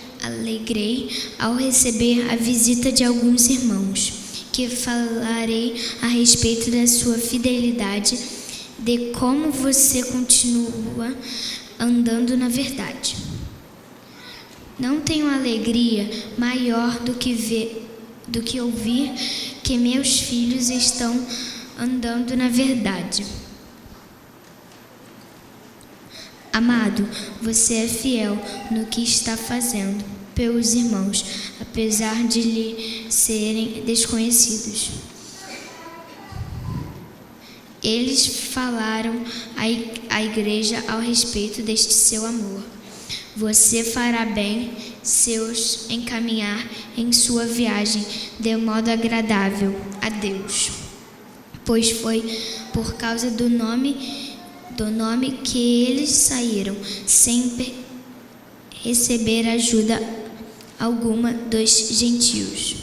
ao receber a visita de alguns irmãos, que falarei a respeito da sua fidelidade, de como você continua andando na verdade. Não tenho alegria maior do que ouvir que meus filhos estão andando na verdade. Amado, você é fiel no que está fazendo pelos irmãos, apesar de lhe serem desconhecidos. Eles falaram à igreja ao respeito deste seu amor. Você fará bem se os encaminhar em sua viagem de modo agradável a Deus, pois foi por causa do nome que eles saíram, sem receber ajuda alguma dos gentios.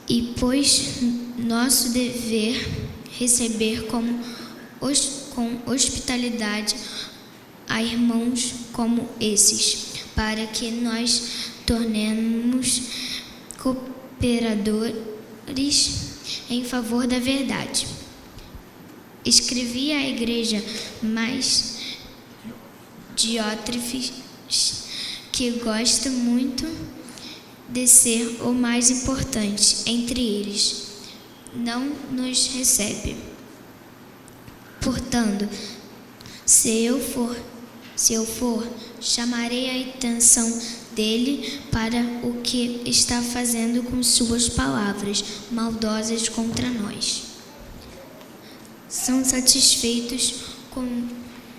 E pois nosso dever receber com hospitalidade a irmãos como esses, para que nós tornemos cooperadores em favor da verdade. Escrevi à igreja, mas Diótrefes, que gosta muito de ser o mais importante entre eles, não nos recebe. Portanto, se eu for, chamarei a atenção dele para o que está fazendo com suas palavras maldosas contra nós. São satisfeitos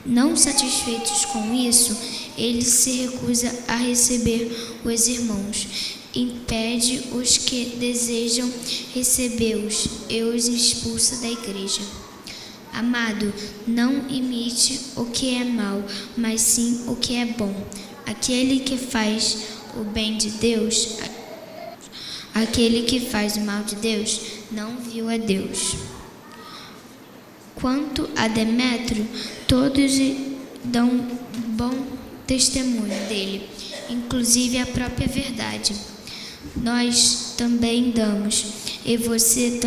Não satisfeitos com isso, ele se recusa a receber os irmãos, impede os que desejam recebê-los e os expulsa da igreja. Amado, não imite o que é mau, mas sim o que é bom. Aquele que faz o bem de Deus, aquele que faz o mal de Deus, não viu a Deus. Quanto a Demétrio, todos dão bom testemunho dele, inclusive a própria verdade. Nós também damos, e você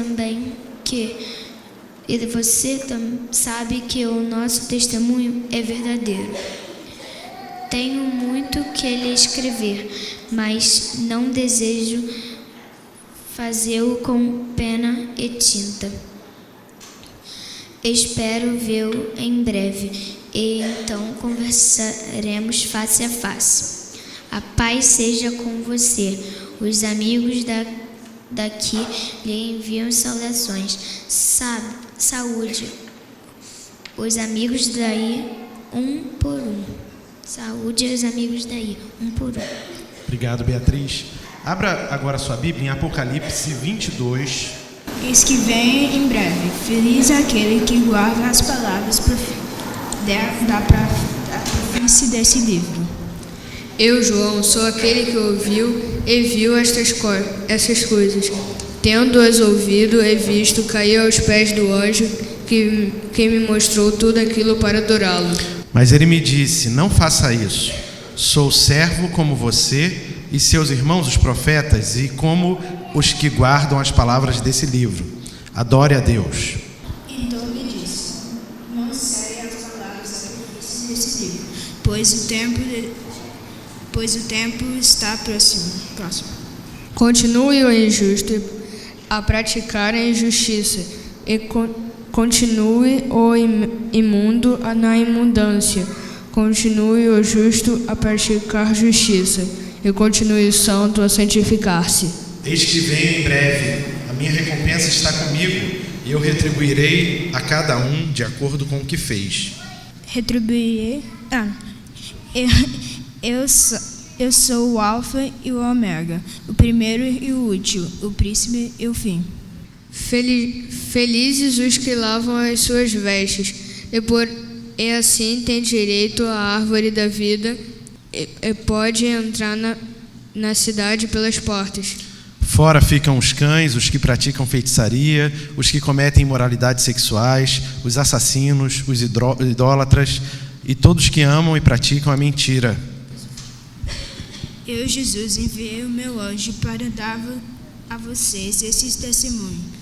sabe que o nosso testemunho é verdadeiro. Tenho muito que lhe escrever, mas não desejo fazê-lo com pena e tinta. Espero vê-lo em breve, e então conversaremos face a face. A paz seja com você. Os amigos daqui lhe enviam saudações. Saúde. Os amigos daí, um por um. Saúde aos amigos daí, um por um. Obrigado, Beatriz. Abra agora sua Bíblia em Apocalipse 22. Eis que vem em breve. Feliz aquele que guarda as palavras da profecia desse livro. Eu, João, sou aquele que ouviu e viu essas coisas. Tendo-as ouvido e visto, caí aos pés do anjo que me mostrou tudo aquilo para adorá-lo. Mas ele me disse: não faça isso. Sou servo como você e seus irmãos, os profetas, e como os que guardam as palavras desse livro. Adore a Deus. Então me disse: não segue as palavras da profecia desse livro, pois o tempo está próximo. Continue o injusto a praticar a injustiça, e continue o imundo na imundância. Continue o justo a praticar justiça, e continue o santo a santificar-se. Eis que venho em breve. A minha recompensa está comigo, e eu retribuirei a cada um de acordo com o que fez. Retribuirei. Eu sou o Alfa e o Ômega, o primeiro e o último, o príncipe e o fim. Felizes os que lavam as suas vestes, e assim tem direito à árvore da vida, e pode entrar na cidade pelas portas. Fora ficam os cães, os que praticam feitiçaria, os que cometem imoralidades sexuais, os assassinos, os idólatras e todos que amam e praticam a mentira. Eu, Jesus, enviei o meu anjo para dar a vocês esses testemunhos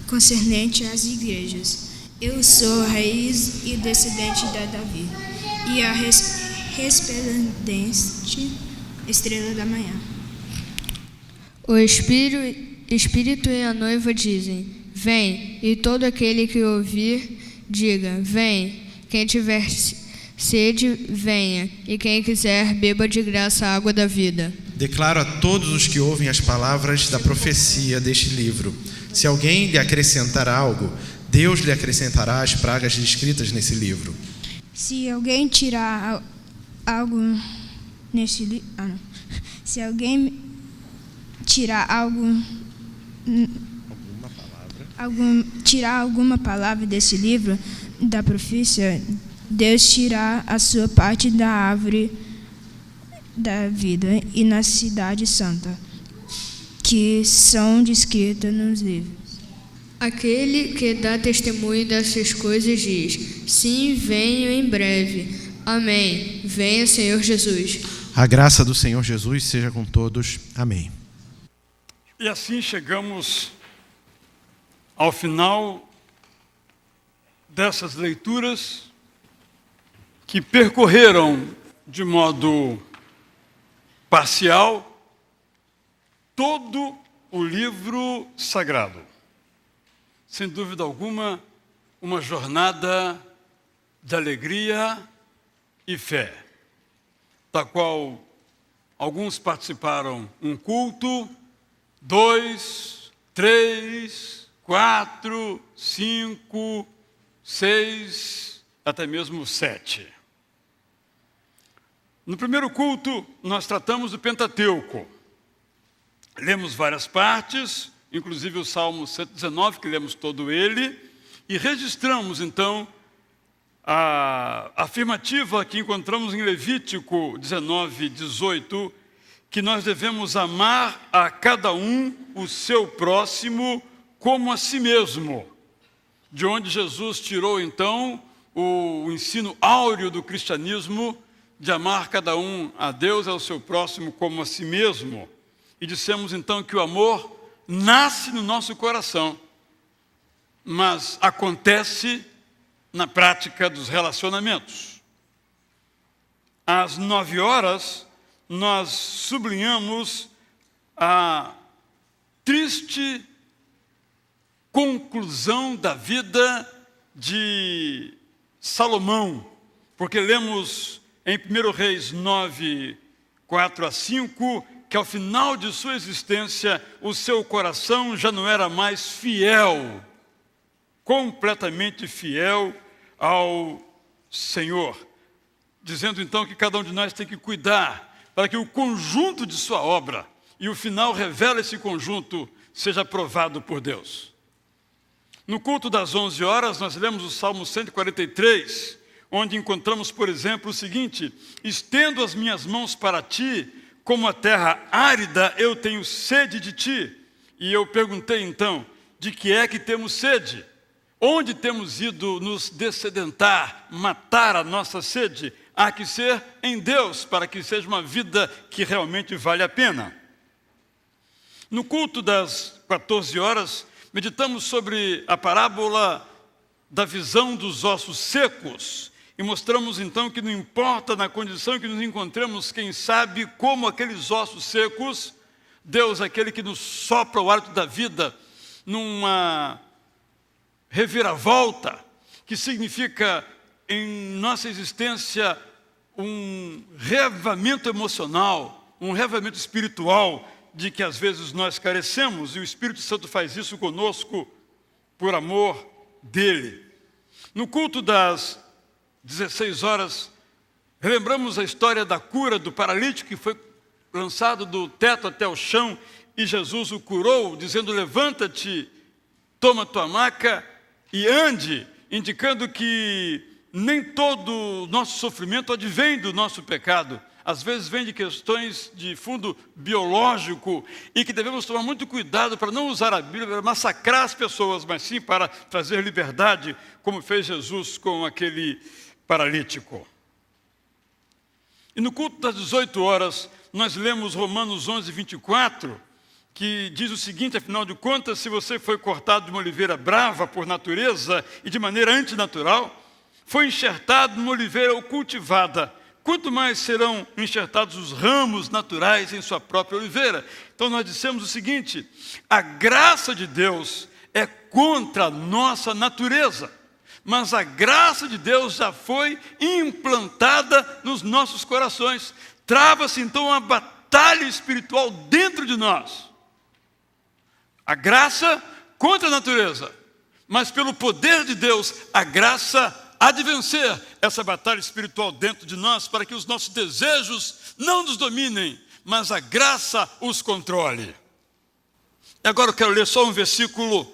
concernente às igrejas. Eu sou a raiz e descendente de Davi, e a resplandecente estrela da manhã. O Espírito e a noiva dizem: vem, e todo aquele que ouvir, diga: vem. Quem tiver sede, venha, e quem quiser, beba de graça a água da vida. Declaro a todos os que ouvem as palavras da profecia deste livro: se alguém lhe acrescentar algo, Deus lhe acrescentará as pragas descritas nesse livro. Se alguém tirar algo nesse livro, se alguém tirar alguma palavra desse livro da profecia, Deus tirar a sua parte da árvore da vida e na cidade santa, que são descritas nos livros. Aquele que dá testemunho dessas coisas diz: sim, venho em breve. Amém. Venha, Senhor Jesus. A graça do Senhor Jesus seja com todos. Amém. E assim chegamos ao final dessas leituras que percorreram de modo parcial todo o livro sagrado. Sem dúvida alguma, uma jornada de alegria e fé, da qual alguns participaram um culto, 2, 3, 4, 5, 6, até mesmo 7. No primeiro culto, nós tratamos do Pentateuco. Lemos várias partes, inclusive o Salmo 119, que lemos todo ele, e registramos, então, a afirmativa que encontramos em Levítico 19, 18, que nós devemos amar a cada um o seu próximo como a si mesmo, de onde Jesus tirou, então, o ensino áureo do cristianismo, de amar cada um a Deus e ao seu próximo como a si mesmo. E dissemos então que o amor nasce no nosso coração, mas acontece na prática dos relacionamentos. Às 9 horas, nós sublinhamos a triste conclusão da vida de Salomão, porque lemos em 1 Reis 9, 4 a 5, que ao final de sua existência, o seu coração já não era mais fiel, completamente fiel ao Senhor. Dizendo então que cada um de nós tem que cuidar para que o conjunto de sua obra, e o final revela esse conjunto, seja aprovado por Deus. No culto das 11 horas, nós lemos o Salmo 143, onde encontramos, por exemplo, o seguinte: estendo as minhas mãos para ti, como a terra árida, eu tenho sede de ti. E eu perguntei então, de que é que temos sede? Onde temos ido nos dessedentar, matar a nossa sede? Há que ser em Deus, para que seja uma vida que realmente vale a pena. No culto das 14 horas, meditamos sobre a parábola da visão dos ossos secos, e mostramos então que não importa na condição em que nos encontremos, quem sabe como aqueles ossos secos, Deus, aquele que nos sopra o hálito da vida, numa reviravolta, que significa em nossa existência um reavivamento emocional, um reavivamento espiritual, de que às vezes nós carecemos, e o Espírito Santo faz isso conosco por amor dele. No culto das 16 horas, relembramos a história da cura do paralítico que foi lançado do teto até o chão e Jesus o curou, dizendo: levanta-te, toma tua maca e ande, indicando que nem todo o nosso sofrimento advém do nosso pecado. Às vezes vem de questões de fundo biológico e que devemos tomar muito cuidado para não usar a Bíblia para massacrar as pessoas, mas sim para trazer liberdade, como fez Jesus com aquele paralítico. E no culto das 18 horas, nós lemos Romanos 11, 24, que diz o seguinte: afinal de contas, se você foi cortado de uma oliveira brava por natureza e de maneira antinatural, foi enxertado numa oliveira cultivada, quanto mais serão enxertados os ramos naturais em sua própria oliveira. Então nós dissemos o seguinte: a graça de Deus é contra a nossa natureza, mas a graça de Deus já foi implantada nos nossos corações. Trava-se então uma batalha espiritual dentro de nós. A graça contra a natureza, mas pelo poder de Deus, a graça há de vencer essa batalha espiritual dentro de nós, para que os nossos desejos não nos dominem, mas a graça os controle. E agora eu quero ler só um versículo,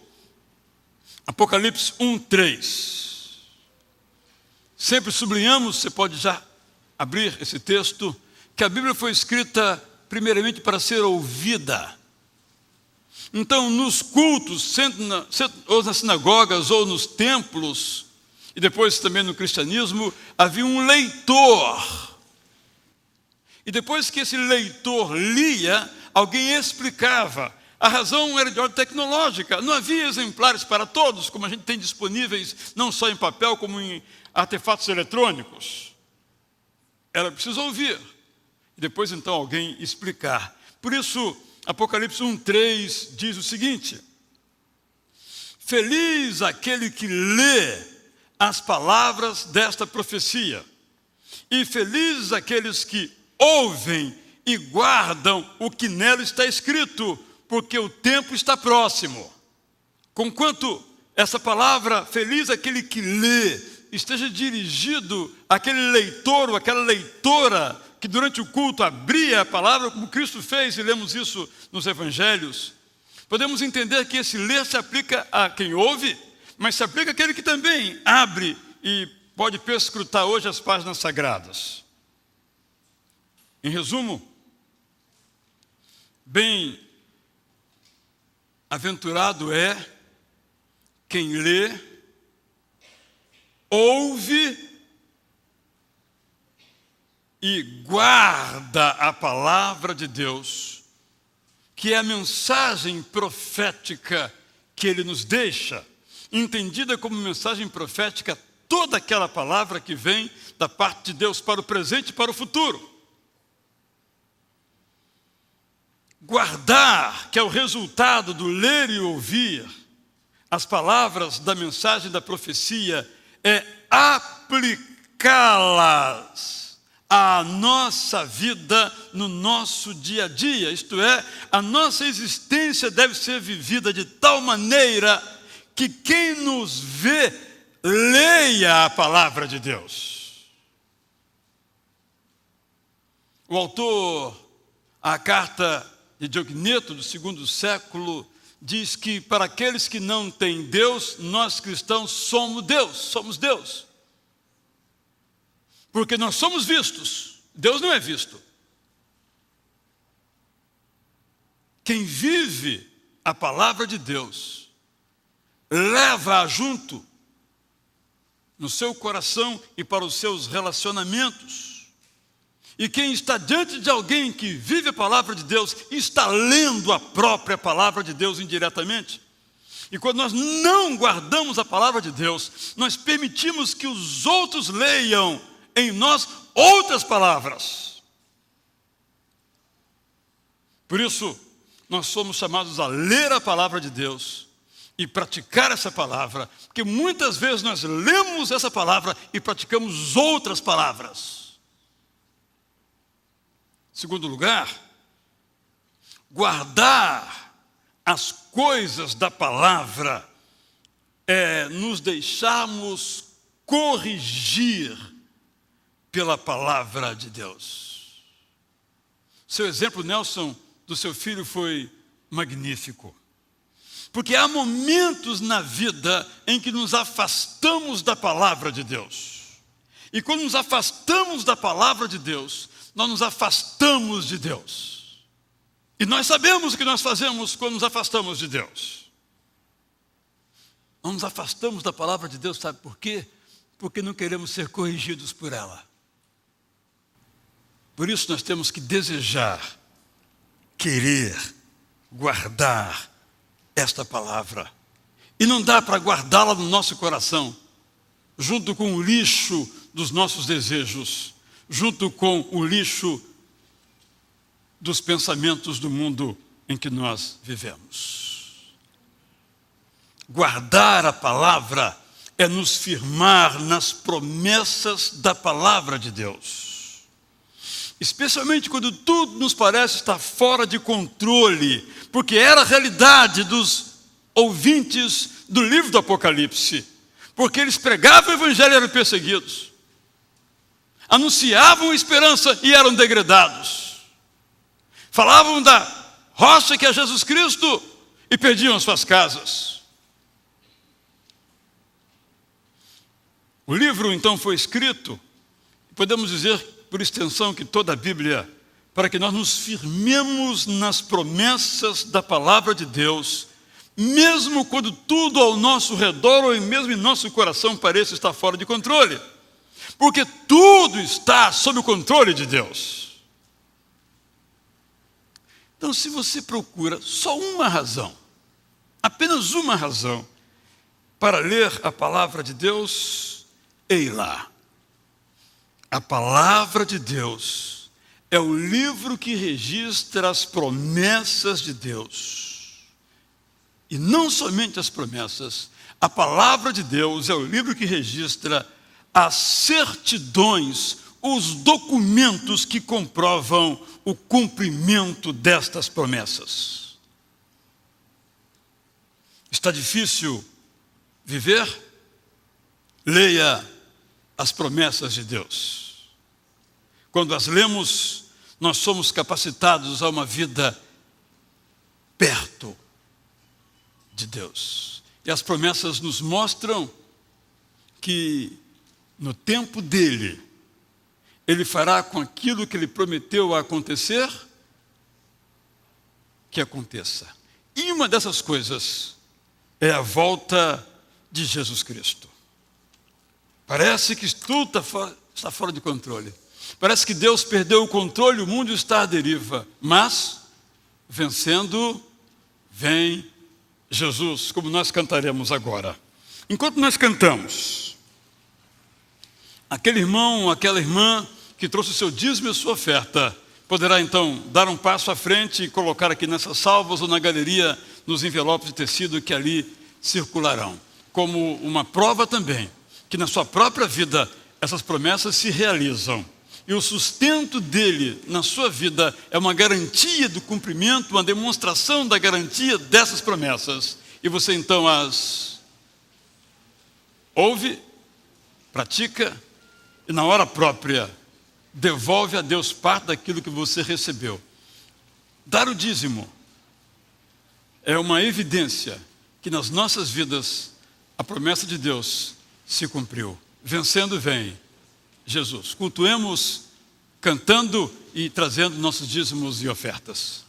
Apocalipse 1:3. Sempre sublinhamos, você pode já abrir esse texto, que a Bíblia foi escrita primeiramente para ser ouvida. Então, nos cultos, ou nas sinagogas, ou nos templos, e depois também no cristianismo, havia um leitor. E depois que esse leitor lia, alguém explicava. A razão era de ordem tecnológica. Não havia exemplares para todos, como a gente tem disponíveis, não só em papel, como em artefatos eletrônicos. Era preciso ouvir. E depois, então, alguém explicar. Por isso, Apocalipse 1:3 diz o seguinte: feliz aquele que lê as palavras desta profecia, e felizes aqueles que ouvem e guardam o que nela está escrito, porque o tempo está próximo. Conquanto essa palavra, feliz aquele que lê, esteja dirigido àquele leitor ou àquela leitora que durante o culto abria a palavra, como Cristo fez, e lemos isso nos evangelhos. Podemos entender que esse ler se aplica a quem ouve, mas se aplica àquele que também abre e pode perscrutar hoje as páginas sagradas. Em resumo, bem-aventurado é quem lê, ouve e guarda a palavra de Deus, que é a mensagem profética que Ele nos deixa, entendida como mensagem profética, toda aquela palavra que vem da parte de Deus para o presente e para o futuro. Guardar, que é o resultado do ler e ouvir as palavras da mensagem da profecia, é aplicá-las à nossa vida no nosso dia a dia. Isto é, a nossa existência deve ser vivida de tal maneira que quem nos vê leia a palavra de Deus. O autor, a carta de Diogneto, do 2º século, diz que para aqueles que não têm Deus, nós cristãos somos Deus. Porque nós somos vistos, Deus não é visto. Quem vive a palavra de Deus, leva-a junto no seu coração e para os seus relacionamentos. E quem está diante de alguém que vive a palavra de Deus, está lendo a própria palavra de Deus indiretamente. E quando nós não guardamos a palavra de Deus, nós permitimos que os outros leiam em nós outras palavras. Por isso, nós somos chamados a ler a palavra de Deus e praticar essa palavra, porque muitas vezes nós lemos essa palavra e praticamos outras palavras. Segundo lugar, guardar as coisas da palavra é nos deixarmos corrigir pela palavra de Deus. Seu exemplo, Nelson, do seu filho foi magnífico. Porque há momentos na vida em que nos afastamos da palavra de Deus. E quando nos afastamos da palavra de Deus, nós nos afastamos de Deus. E nós sabemos o que nós fazemos quando nos afastamos de Deus. Nós nos afastamos da palavra de Deus, sabe por quê? Porque não queremos ser corrigidos por ela. Por isso nós temos que desejar, querer, guardar esta palavra. E não dá para guardá-la no nosso coração, junto com o lixo dos nossos desejos, junto com o lixo dos pensamentos do mundo em que nós vivemos. Guardar a palavra é nos firmar nas promessas da palavra de Deus. Especialmente quando tudo nos parece estar fora de controle, porque era a realidade dos ouvintes do livro do Apocalipse, porque eles pregavam o evangelho e eram perseguidos, anunciavam esperança e eram degradados, falavam da rocha que é Jesus Cristo e perdiam suas casas. O livro então foi escrito, podemos dizer por extensão que toda a Bíblia, para que nós nos firmemos nas promessas da palavra de Deus, mesmo quando tudo ao nosso redor ou mesmo em nosso coração pareça estar fora de controle. Porque tudo está sob o controle de Deus. Então, se você procura só uma razão, apenas uma razão, para ler a palavra de Deus, ei lá. A palavra de Deus é o livro que registra as promessas de Deus. E não somente as promessas, a palavra de Deus é o livro que registra as certidões, os documentos que comprovam o cumprimento destas promessas. Está difícil viver, leia as promessas de Deus. Quando as lemos, nós somos capacitados a uma vida perto de Deus. E as promessas nos mostram que no tempo dele, ele fará com aquilo que ele prometeu acontecer, que aconteça. E uma dessas coisas é a volta de Jesus Cristo. Parece que tudo está fora de controle. Parece que Deus perdeu o controle, o mundo está à deriva. Mas, vencendo, vem Jesus, como nós cantaremos agora. Enquanto nós cantamos, aquele irmão, aquela irmã que trouxe o seu dízimo e a sua oferta, poderá então dar um passo à frente e colocar aqui nessas salvas ou na galeria, nos envelopes de tecido que ali circularão. Como uma prova também, que na sua própria vida essas promessas se realizam. E o sustento dele na sua vida é uma garantia do cumprimento, uma demonstração da garantia dessas promessas. E você então as ouve, pratica e na hora própria devolve a Deus parte daquilo que você recebeu. Dar o dízimo é uma evidência que nas nossas vidas a promessa de Deus se cumpriu. Vencendo vem Jesus. Cultuemos cantando e trazendo nossos dízimos e ofertas.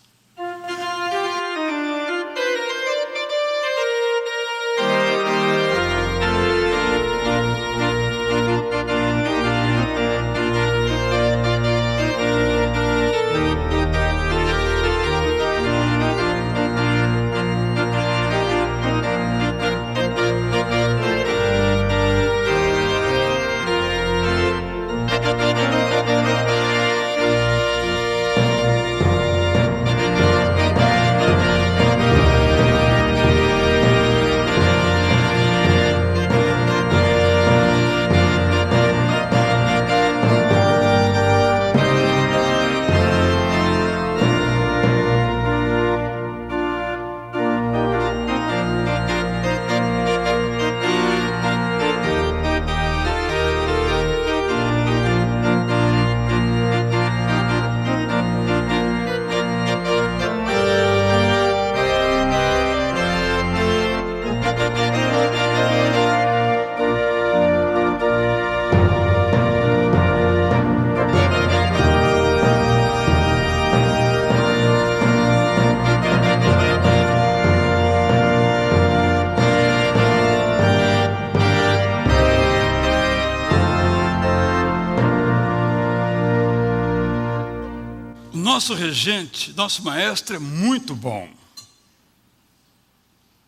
Nosso regente, nosso maestro é muito bom.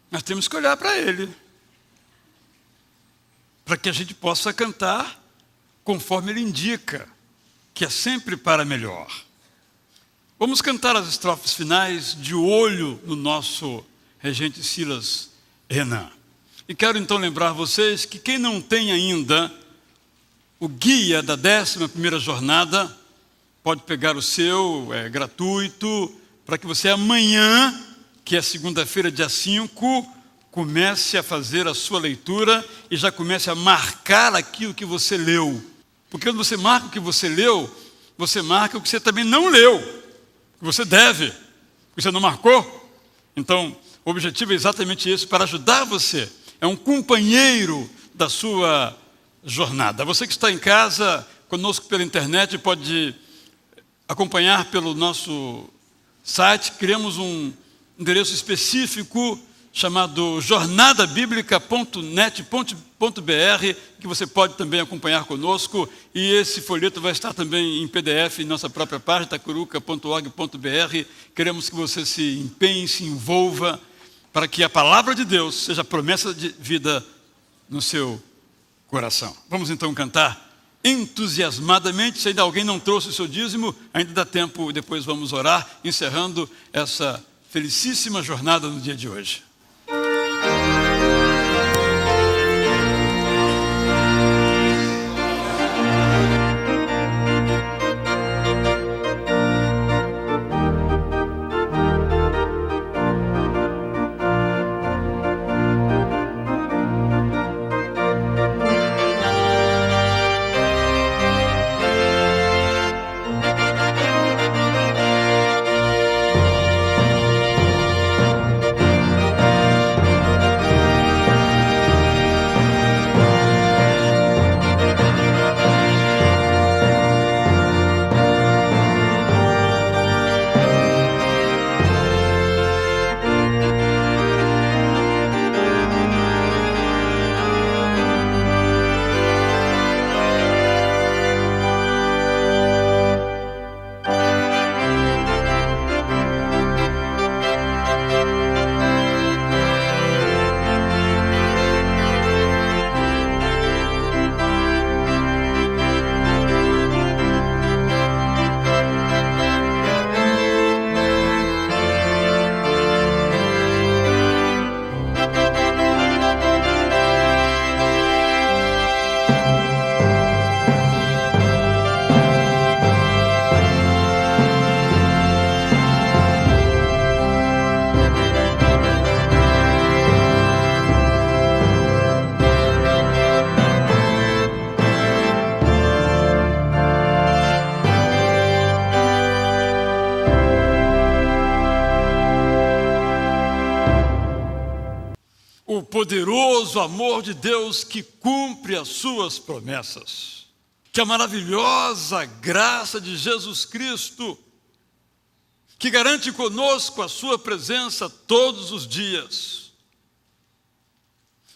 Nós temos que olhar para ele, para que a gente possa cantar conforme ele indica, que é sempre para melhor. Vamos cantar as estrofes finais de olho no nosso regente Silas Renan. E quero então lembrar vocês que quem não tem ainda o guia da 11ª jornada, pode pegar o seu, é gratuito, para que você amanhã, que é segunda-feira, dia 5, comece a fazer a sua leitura e já comece a marcar aquilo que você leu. Porque quando você marca o que você leu, você marca o que você também não leu, que você deve, que você não marcou. Então, o objetivo é exatamente esse, para ajudar você. É um companheiro da sua jornada. Você que está em casa, conosco pela internet, pode acompanhar pelo nosso site. Criamos um endereço específico chamado jornadabiblica.net.br, que você pode também acompanhar conosco, e esse folheto vai estar também em PDF em nossa própria página, tacuruca.org.br. Queremos que você se empenhe, se envolva, para que a palavra de Deus seja promessa de vida no seu coração. Vamos então cantar entusiasmadamente. Se ainda alguém não trouxe o seu dízimo, ainda dá tempo, depois vamos orar, encerrando essa felicíssima jornada no dia de hoje. o poderoso amor de Deus que cumpre as suas promessas, que a maravilhosa graça de Jesus Cristo, que garante conosco a sua presença todos os dias,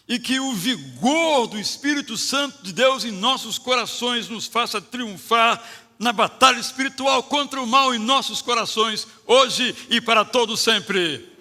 e que o vigor do Espírito Santo de Deus em nossos corações nos faça triunfar na batalha espiritual contra o mal em nossos corações, hoje e para todo sempre.